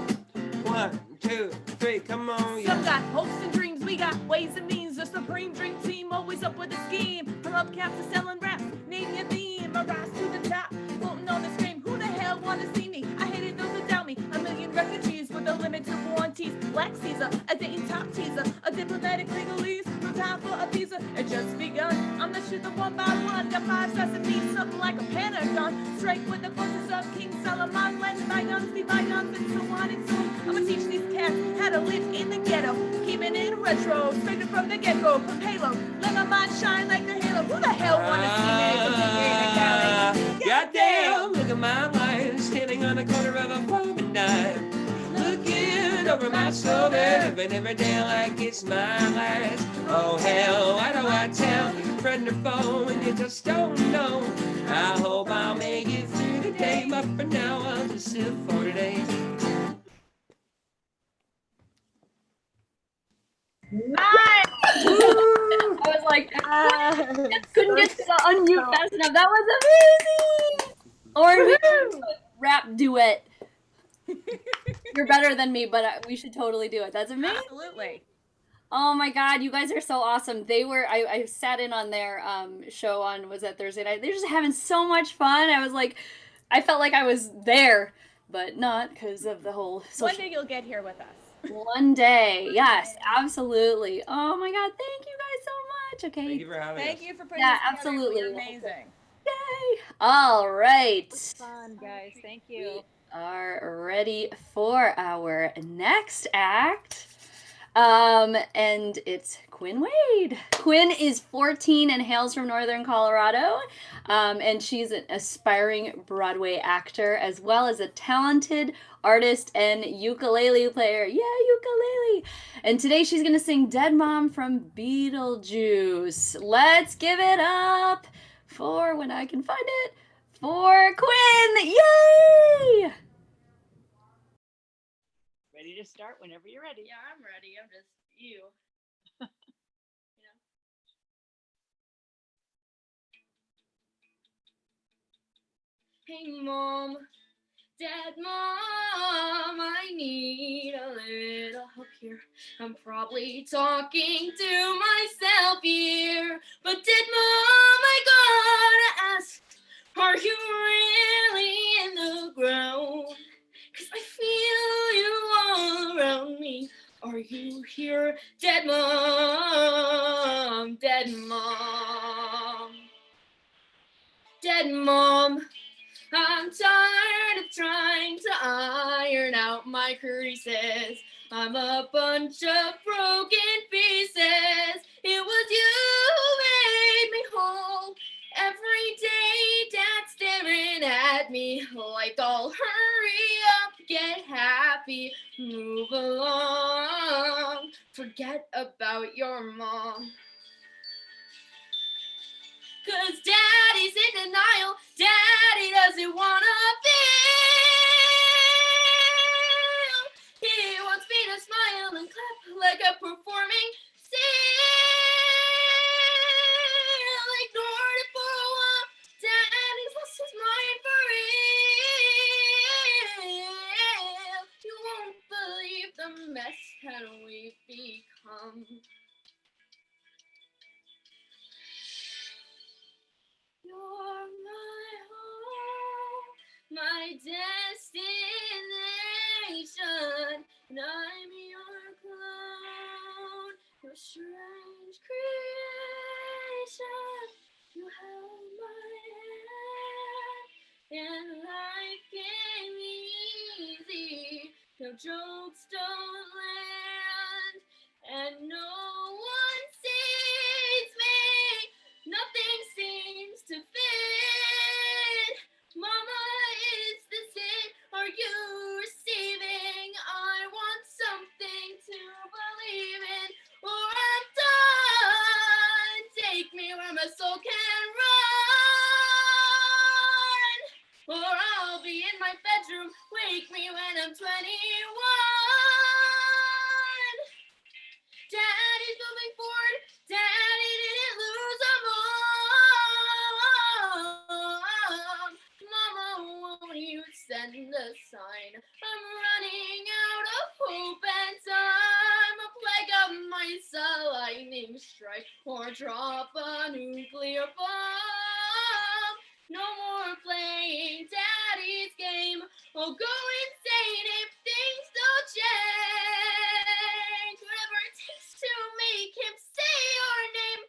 1, 2, 3, come on. Some got hopes and dreams, we got ways and means. The supreme dream team, always up with a scheme. From upcaps to selling raps, name your theme. I rise to the top, floating on the screen. Who the hell wanna see me? I hated those that doubt me. A million refugees with a limited warranties. Black Caesar, a dating top teaser, a diplomatic legalese. No time for a visa, it just begun. I'm the shooter one by one, got 5 sesame, something like a pentagon. Straight with the forces of King Solomon, letting bygones be bygones, and so on and so on. I'ma teach these cats how to live in the ghetto, keeping it retro, straight from the get-go, from Halo. Let my mind shine like the halo. Who the hell wanna see me completely in a Cali? Goddamn, look at my life, standing on the corner of a pub and dime. Looking over my shoulder, living every day like it's my last. Oh hell, why do I tell friend or foe when you just don't know? I hope I'll make it through the day, but for now I'll just live for today. Nice. I was like, couldn't get to the unmute fast enough. That was amazing. Or we should do a rap duet. You're better than me, but we should totally do it. That's amazing. Absolutely. Oh my God, you guys are so awesome. They were, I sat in on their show on, was that Thursday night? They're just having so much fun. I was like, I felt like I was there, but not because of the whole social. One day you'll get here with us. One day. Yes, absolutely. Oh my God, thank you guys so much. Okay. Thank you for having us. Thank you for putting Yeah, this together. absolutely. You're amazing. Yay. All right. Fun, guys. Thank you. Are ready for our next act. And it's Quinn Wade. Quinn is 14 and hails from Northern Colorado. And she's an aspiring Broadway actor, as well as a talented artist and ukulele player. Yeah, ukulele. And today she's going to sing Dead Mom from Beetlejuice. Let's give it up for, when I can find it, for Quinn. Yay! Ready to start whenever you're ready. Yeah, I'm ready. I'm just you. Hey, Mom. Dad, Mom, I need a little help here. I'm probably talking to myself here. But Dad, Mom, I gotta ask, are you really in the ground? 'Cause I feel you all around me. Are you here, Dead Mom? Dead Mom. Dead Mom. I'm tired of trying to iron out my creases. I'm a bunch of broken pieces. It was you who made me whole. Every day, Dad's staring at me like, "I'll hurry up, get happy, move along, forget about your mom." 'Cause Daddy's in denial, Daddy doesn't wanna feel. He wants me to smile and clap like a performing seal. Ignored it for a while, Daddy's lost his mind for real. You won't believe the mess that we've become. You're my home, my destination, and I'm your clone, your strange creation. You held my hand, and life came easy. No jokes don't land, and no one sees me. Nothing seems to fit. Mama, is this it? Are you receiving? I want something to believe in, or I'm done. Take me where my soul can run, or I'll be in my bedroom. Wake me when I'm 21. Daddy's moving forward. Daddy didn't lose a mom. Mama, won't you send a sign? I'm running out of hope and time. A plague of mice, a lightning strike, or drop a nuclear bomb. No more playing Daddy's game. I'll go insane if things don't change. Whatever it takes to make him say your name.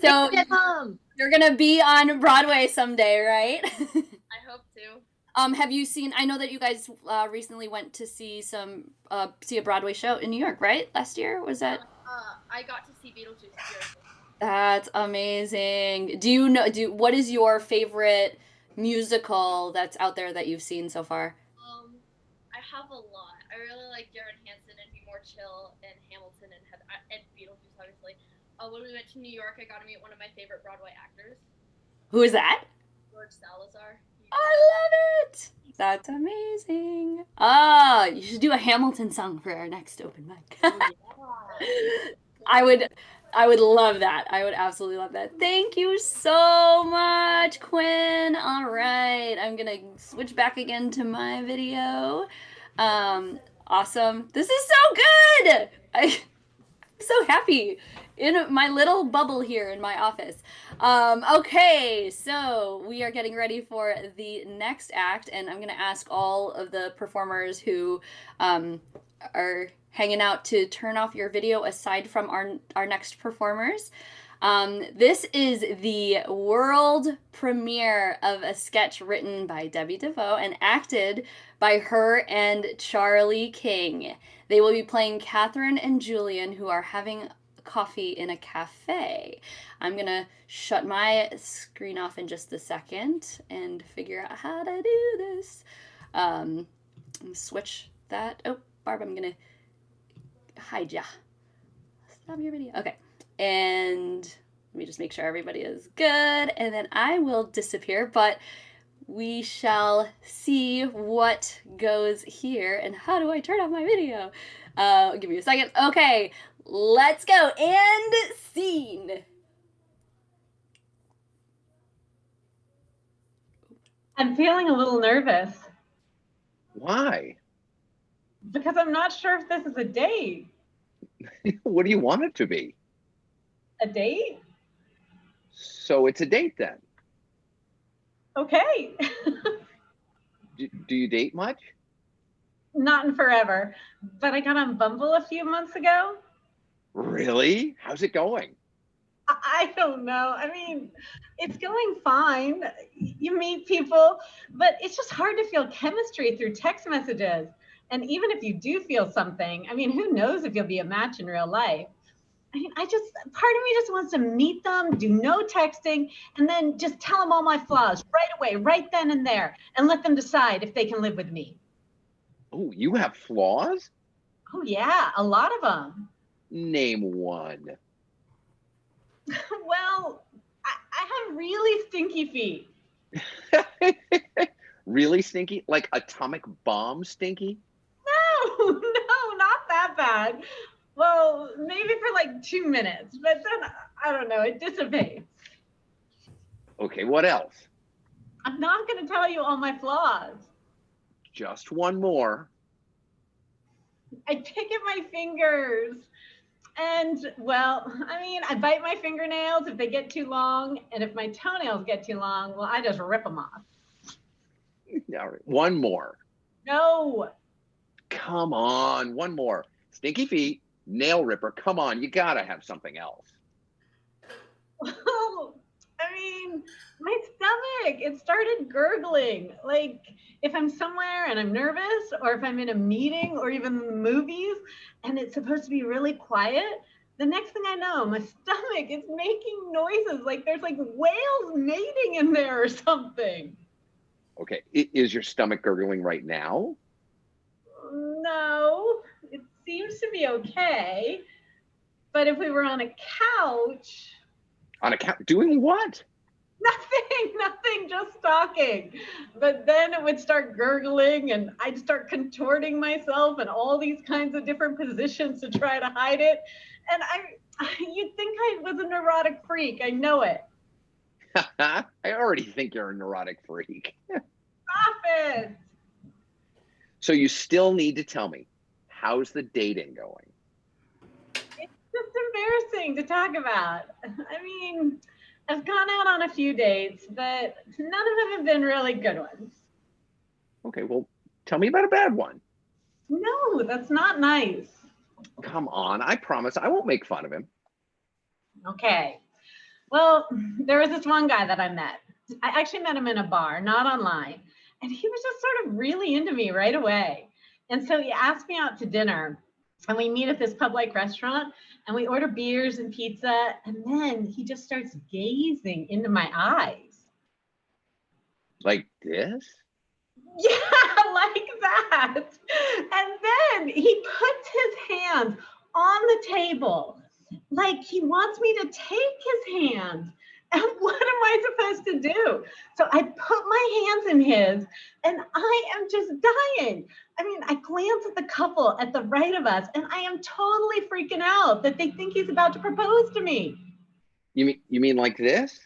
So Get home. you're gonna be on Broadway someday, right? I hope to. Have you seen? I know that you guys recently went to see a Broadway show in New York, right? Last year was that? I got to see Beetlejuice. That's amazing. Do you know? What is your favorite musical that's out there that you've seen so far? I have a lot. I really like Darren Hanson and Be More Chill and Hamilton and Beetlejuice, obviously. When we went to New York, I got to meet one of my favorite Broadway actors, Who is that? George Salazar. I love it. That's amazing. Ah, you should do a Hamilton song for our next open mic. I would love that. I would absolutely love that. Thank you so much, Quinn. All right, I'm gonna switch back again to my video. Awesome. This is so good. I'm so happy in my little bubble here in my office. Okay, so we are getting ready for the next act, and I'm gonna ask all of the performers who are hanging out to turn off your video aside from our next performers. This is the world premiere of a sketch written by Debbie DeVoe and acted by her and Charlie King. They will be playing Catherine and Julian, who are having coffee in a cafe. I'm gonna shut my screen off in just a second and figure out how to do this. Switch that. Oh, Barb, I'm gonna hide ya. Stop your video. Okay. And let me just make sure everybody is good, and then I will disappear, but we shall see what goes here. And how do I turn off my video? Give me a second. Okay, let's go. And scene. I'm feeling a little nervous. Why? Because I'm not sure if this is a date. What do you want it to be? A date? So it's a date then. Okay. Do you date much? Not in forever, but I got on Bumble a few months ago. Really? How's it going? I don't know. I mean, it's going fine. You meet people, but it's just hard to feel chemistry through text messages. And even if you do feel something, I mean, who knows if you'll be a match in real life? I mean, part of me just wants to meet them, do no texting, and then just tell them all my flaws right away, right then and there, and let them decide if they can live with me. Oh, you have flaws? Oh, yeah, a lot of them. Name one. Well, I have really stinky feet. Really stinky? Like atomic bomb stinky? No, not that bad. Well, maybe for like 2 minutes, but then, I don't know, it dissipates. Okay, what else? I'm not going to tell you all my flaws. Just one more. I pick at my fingers. And, well, I mean, I bite my fingernails if they get too long. And if my toenails get too long, well, I just rip them off. All right, one more. No. Come on, one more. Stinky feet, nail ripper. Come on, you gotta have something else. Well, I mean, my stomach, it started gurgling. Like, if I'm somewhere and I'm nervous, or if I'm in a meeting or even the movies and it's supposed to be really quiet, the next thing I know, my stomach is making noises like there's like whales mating in there or something. Okay, is your stomach gurgling right now? No, it seems to be okay. But if we were on a couch. On a couch? Doing what? Nothing, just talking. But then it would start gurgling and I'd start contorting myself in all these kinds of different positions to try to hide it. And you'd think I was a neurotic freak. I know it. I already think you're a neurotic freak. Stop it. So you still need to tell me, how's the dating going? It's just embarrassing to talk about. I mean, I've gone out on a few dates, but none of them have been really good ones. Okay, well, tell me about a bad one. No, that's not nice. Come on, I promise I won't make fun of him. Okay, Well, there was this one guy that I met. I actually met him in a bar, not online. And he was just sort of really into me right away. And so he asked me out to dinner. And we meet at this pub-like restaurant and we order beers and pizza. And then he just starts gazing into my eyes. Like this? Yeah, like that. And then he puts his hands on the table like he wants me to take his hands. And what am I supposed to do? So I put my hands in his and I am just dying. I mean, I glance at the couple at the right of us and I am totally freaking out that they think he's about to propose to me. You mean like this?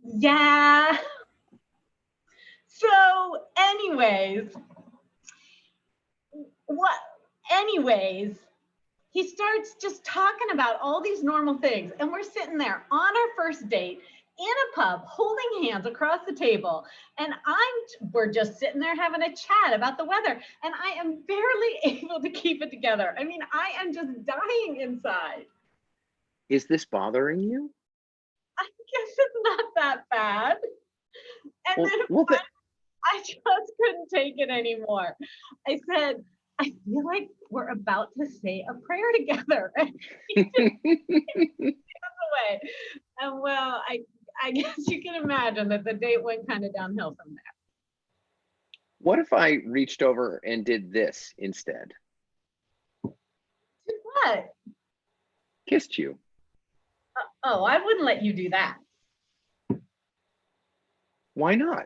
Yeah. So anyways, he starts just talking about all these normal things. And we're sitting there on our first date in a pub, holding hands across the table. And we're just sitting there having a chat about the weather. And I am barely able to keep it together. I mean, I am just dying inside. Is this bothering you? I guess it's not that bad. And then I just couldn't take it anymore. I said, I feel like we're about to say a prayer together. And he just away. And well, I guess you can imagine that the date went kind of downhill from there. What if I reached over and did this instead? Did what? Kissed you. Oh, I wouldn't let you do that. Why not?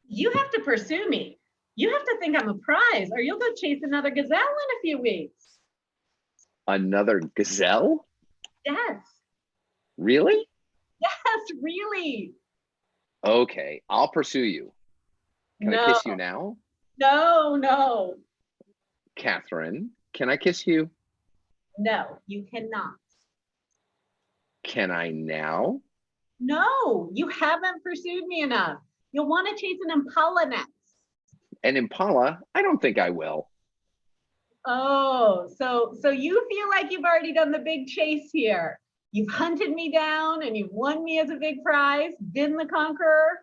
You have to pursue me. You have to think I'm a prize or you'll go chase another gazelle in a few weeks. Another gazelle? Yes. Really? Yes, really. Okay, I'll pursue you. Can I kiss you now? No. Catherine, can I kiss you? No, you cannot. Can I now? No, you haven't pursued me enough. You'll want to chase an impala next. An impala? I don't think I will. Oh, so you feel like you've already done the big chase here. You've hunted me down and you've won me as a big prize, been the conqueror.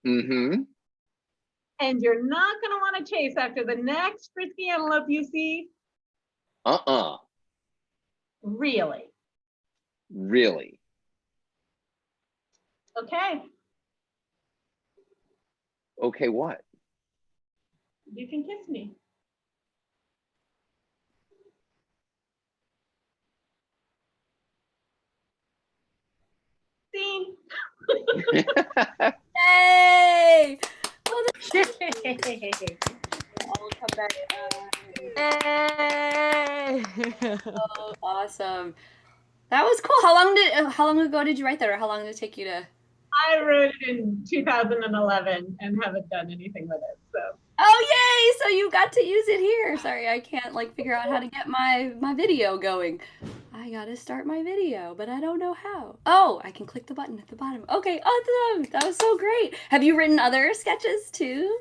Mm-hmm. And you're not going to want to chase after the next frisky antelope you see? Really? Really? Okay. Okay, what? You can kiss me. See? Yay! I'll come back. Yay! Oh, awesome. That was cool. How long ago did you write that, or how long did it take you to? I wrote it in 2011 and haven't done anything with it. So. Oh yay! So you got to use it here. Sorry, I can't figure out how to get my video going. I gotta start my video, but I don't know how. Oh, I can click the button at the bottom. Okay, awesome. That was so great. Have you written other sketches too?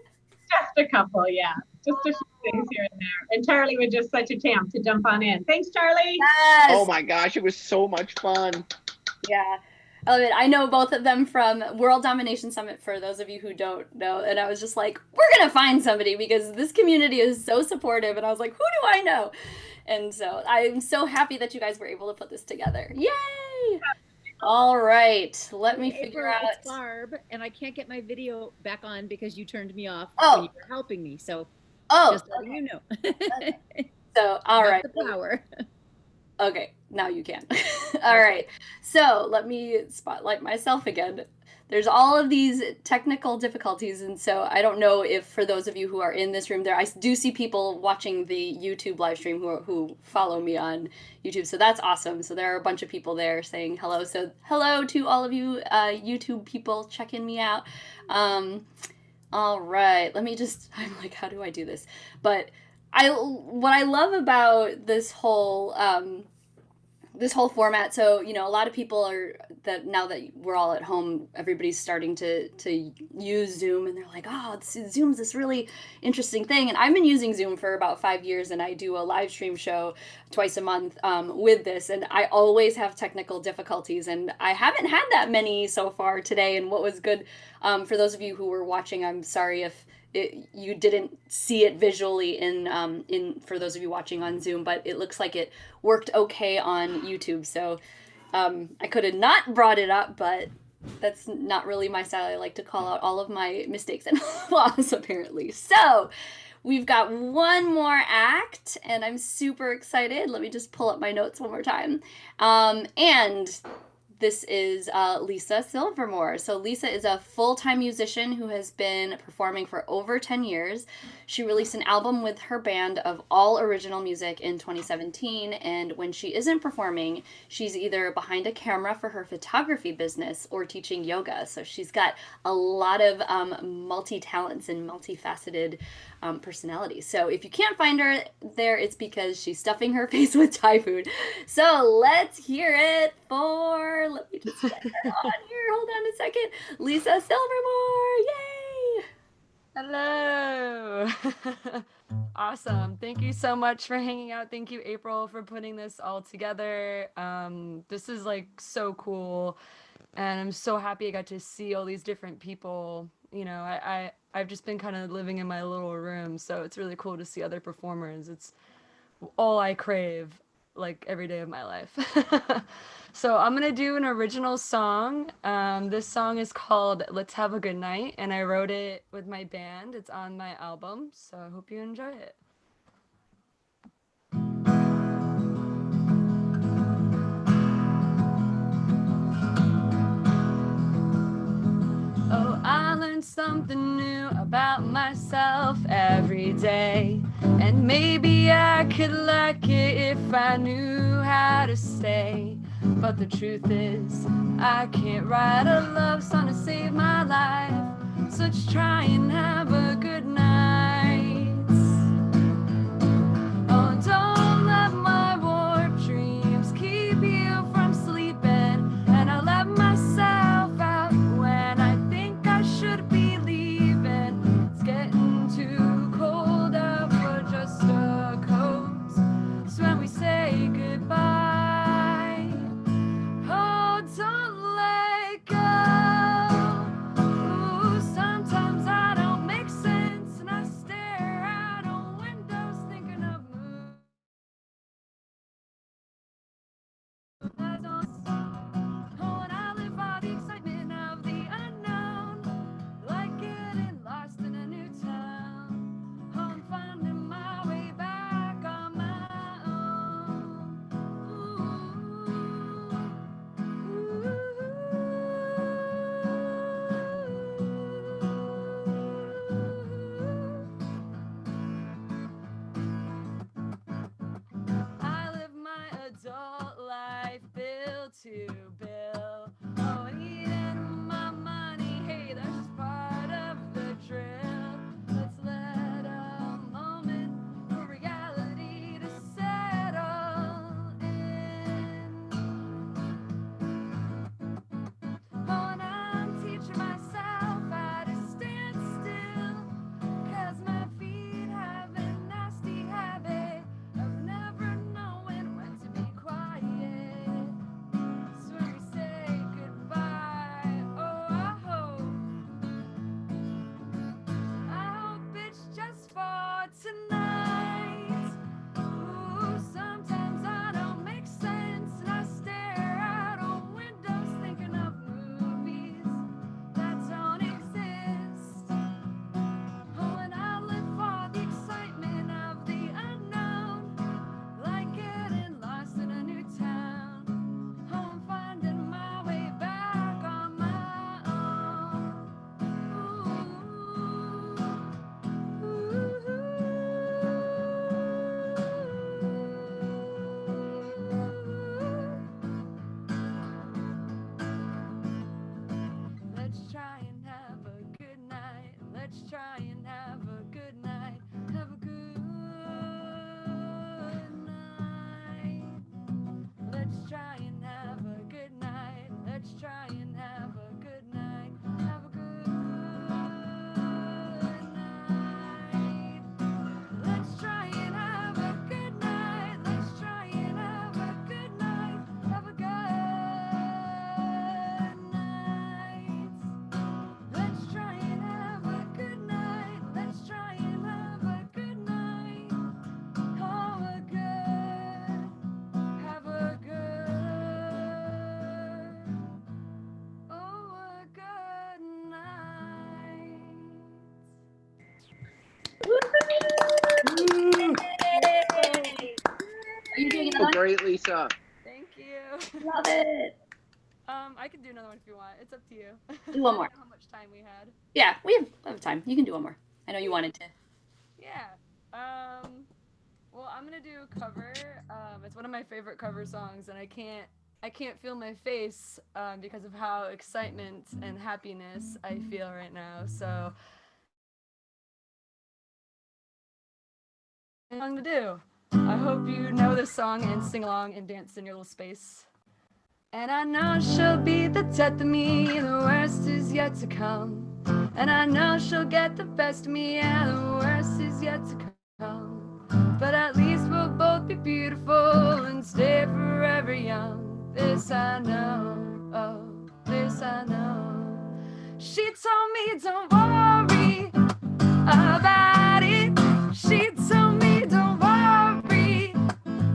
Just a couple, yeah. Just a few things here and there. And Charlie was just such a champ to jump on in. Thanks, Charlie. Yes. Oh my gosh, it was so much fun. Yeah. I love it. I know both of them from World Domination Summit, for those of you who don't know. And I was just like, we're going to find somebody because this community is so supportive. And I was like, who do I know? And so I'm so happy that you guys were able to put this together. Yay! All right. Let me figure out. It's Barb, and I can't get my video back on because you turned me off when you were helping me. So just letting you know. So, all right. The power. Okay, now you can. All right, so let me spotlight myself again. There's all of these technical difficulties, and so I don't know if for those of you who are in this room there, I do see people watching the YouTube live stream who follow me on YouTube, so that's awesome. So there are a bunch of people there saying hello. So hello to all of you YouTube people checking me out. All right, let me just, I'm like, how do I do this? But what I love about this whole format, so a lot of people that now that we're all at home, everybody's starting to use Zoom, and they're like, oh, Zoom's this really interesting thing. And I've been using Zoom for about 5 years, and I do a live stream show twice a month with this, and I always have technical difficulties, and I haven't had that many so far today. And what was good, for those of you who were watching, I'm sorry if you didn't see it visually in for those of you watching on Zoom, but it looks like it worked okay on YouTube. So I could have not brought it up, but that's not really my style. I like to call out all of my mistakes and flaws, apparently. So we've got one more act, and I'm super excited. Let me just pull up my notes one more time. And this is Lisa Silvermore. So Lisa is a full-time musician who has been performing for over 10 years. She released an album with her band of all original music in 2017, and when she isn't performing, she's either behind a camera for her photography business or teaching yoga. So she's got a lot of multi-talents and multifaceted personalities. So if you can't find her there, it's because she's stuffing her face with Thai food. So let's hear it for, let me just get her on here. Hold on a second. Lisa Silvermore. Yay! Hello. Awesome. Thank you so much for hanging out. Thank you, April, for putting this all together. This is like so cool. And I'm so happy I got to see all these different people. You know, I've just been kind of living in my little room, so it's really cool to see other performers. It's all I crave, like every day of my life. So I'm gonna do an original song. This song is called Let's Have a Good Night, and I wrote it with my band. It's on my album, so I hope you enjoy it. Oh, I learn something new about myself every day. And maybe I could like it if I knew how to stay. But the truth is, I can't write a love song to save my life. So just try and have a good night. Oh, don't let my warped dreams keep you from sleeping. And I let myself out when I think I should be leaving. It's getting too cold out for just a coat. So when we say goodbye, oh, don't let go. Ooh, sometimes I don't make sense, and I stare out on windows thinking of movies. Oh, and I live by the excitement of the unknown, like getting lost in a new town. Oh, I'm finding my way back on my own. I live my adult life bill to bill. Oh, and eating my money, hey, that's just part of the drill. Let's let a moment for reality to settle in. Oh, and I'm teaching myself how to stand still, 'cause my feet have a nasty habit of never knowing when to be quiet. So when great, Lisa. Thank you. Love it. I can do another one if you want. It's up to you. Do one more. I don't know how much time we had. Yeah, we have time. You can do one more. I know you wanted to. Yeah. Well, I'm gonna do a cover. It's one of my favorite cover songs, and I can't feel my face because of how excitement and happiness I feel right now. So, song to do. I hope you know this song and sing along and dance in your little space. And I know she'll be the death of me, the worst is yet to come. And I know she'll get the best of me, yeah, the worst is yet to come. But at least we'll both be beautiful and stay forever young. This I know, oh, this I know. She told me don't worry about it. She told me don't worry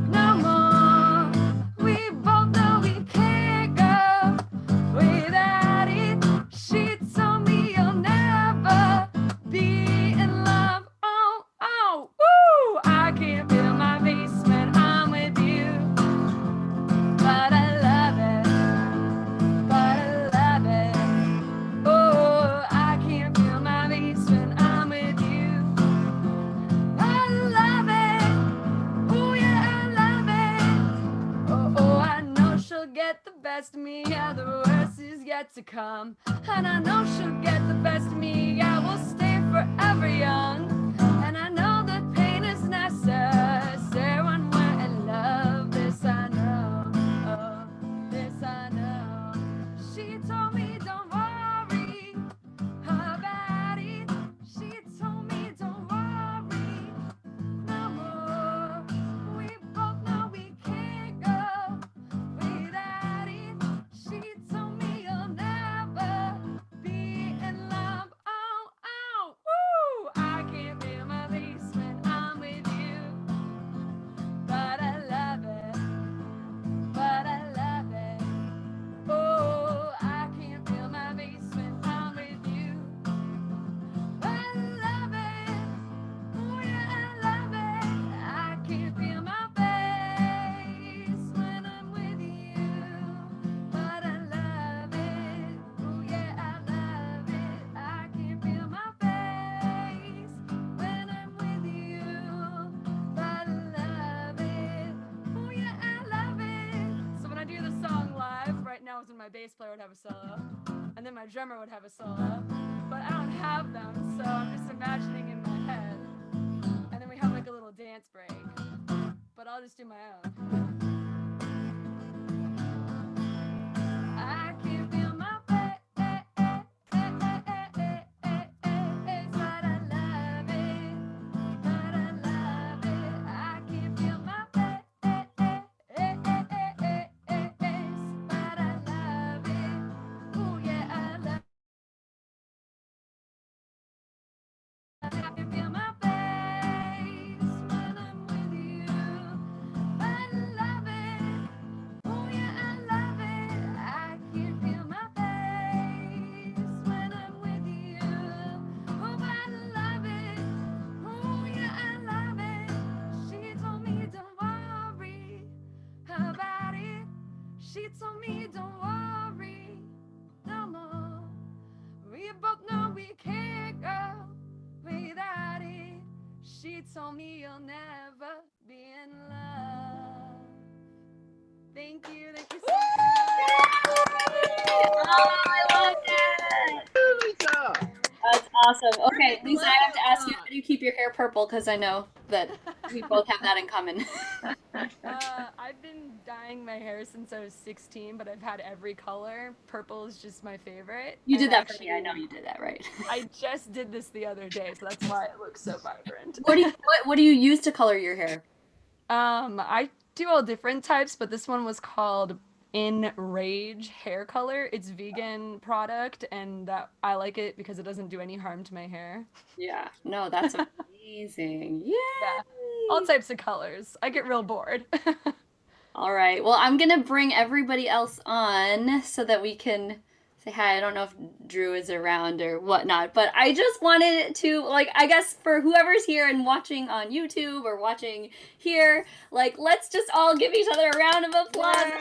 no more. We both know we can't go without it. She told me you'll never be in love. Oh, oh, woo! I can't feel my face when I'm with you, but I love it, but I love it. Oh, I can't feel my face when I'm with you. I love it. Oh yeah, I love it. Oh, oh, I know she'll get the best of me. Yeah, the worst is yet to come. And I know she'll get the best of me. Yeah, we'll stay forever young. And I know that pain is necessary when we're in love. This I know. Oh, this I know. She told me don't worry about it. She told me don't worry no more. We both know we can't go without it. She told me you'll never be in love. Oh, oh, woo! I can't feel my face when I'm with you, but I love it, but I love it. Oh, I can't feel my face when I'm with you. I love it. Oh yeah, I love it. I can't feel my face when I'm with you, but I love it. Oh yeah, I love it. I can't feel my face when I'm with you, but I love it. Oh yeah, I love it. So when I do the song live, right now is when my bass player would have a solo, and then my drummer would have a solo, but I don't have them, so I'm just imagining in my head. And then we have like a little dance break. But I'll just do my own. I can't feel my face, but I love it. But I love it. I can't feel my face, but I love it. Oh yeah, I love it. I can feel my face when I'm with you. I love it. Oh yeah, I love it. I can feel my face when I'm with you. Oh, I love it. Oh yeah, I love it. She told me don't worry about it. She told me don't worry no more. We both know we can't go without it. She told me you'll never be in love. Thank you so much. Oh, I love that. Lisa. That's awesome. Okay, Lisa, I have to ask you, how do you keep your hair purple? Because I know that we both have that in common. I've been dyeing my hair since I was 16, but I've had every color. Purple is just my favorite. You did that for me. I know you did that, right? I just did this the other day, so that's why it looks so vibrant. What do you use to color your hair? I do all different types, but this one was called Enrage hair color. It's vegan product, and I like it because it doesn't do any harm to my hair. Yeah, no, that's amazing. Yeah, all types of colors. I get real bored. All right, well, I'm gonna bring everybody else on so that we can say hi. I don't know if Drew is around or whatnot, but I just wanted to, like, I guess for whoever's here and watching on YouTube or watching here, like, let's just all give each other a round of applause.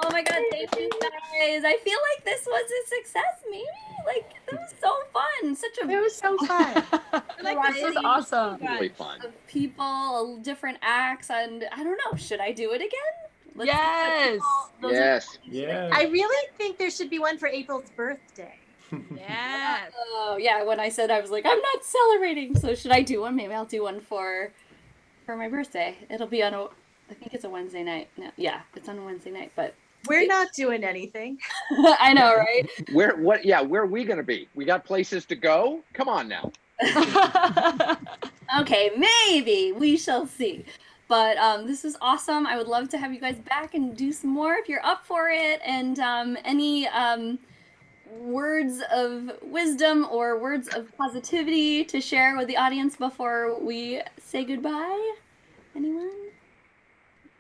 Oh my god, thank you guys. I feel like this was a success, maybe? Like, it was so fun. It was so fun. Like, this was awesome. Really fun. Of people, different acts, and I don't know, should I do it again? Yes. Yes. Yeah. I really think there should be one for April's birthday. Yes. Oh, yeah, when I said I was like, I'm not celebrating, so should I do one? Maybe I'll do one for my birthday. It'll be on I think it's a Wednesday night. No, yeah, it's on a Wednesday night, but we're not doing anything. I know, right? Where are we gonna be? We got places to go? Come on now. Okay, maybe. We shall see. But this is awesome. I would love to have you guys back and do some more if you're up for it. And any words of wisdom or words of positivity to share with the audience before we say goodbye? Anyone?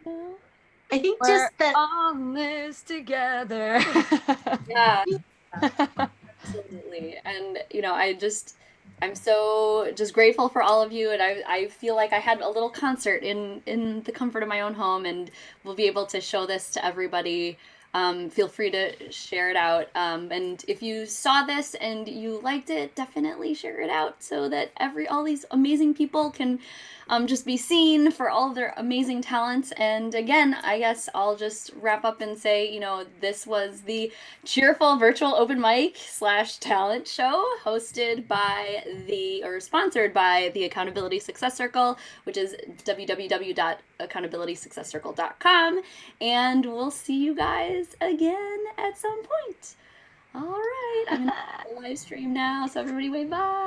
No? I think We're just that on this together. Yeah. Absolutely. And I'm so just grateful for all of you, and I feel like I had a little concert in the comfort of my own home, and we'll be able to show this to everybody. Feel free to share it out. And if you saw this and you liked it, definitely share it out so that all these amazing people can just be seen for all of their amazing talents. And again, I guess I'll just wrap up and say, this was the Cheerful virtual open mic / talent show hosted by sponsored by the Accountability Success Circle, which is www.accountabilitysuccesscircle.com. And we'll see you guys again at some point. All right, I'm going to live stream now, so everybody wave bye.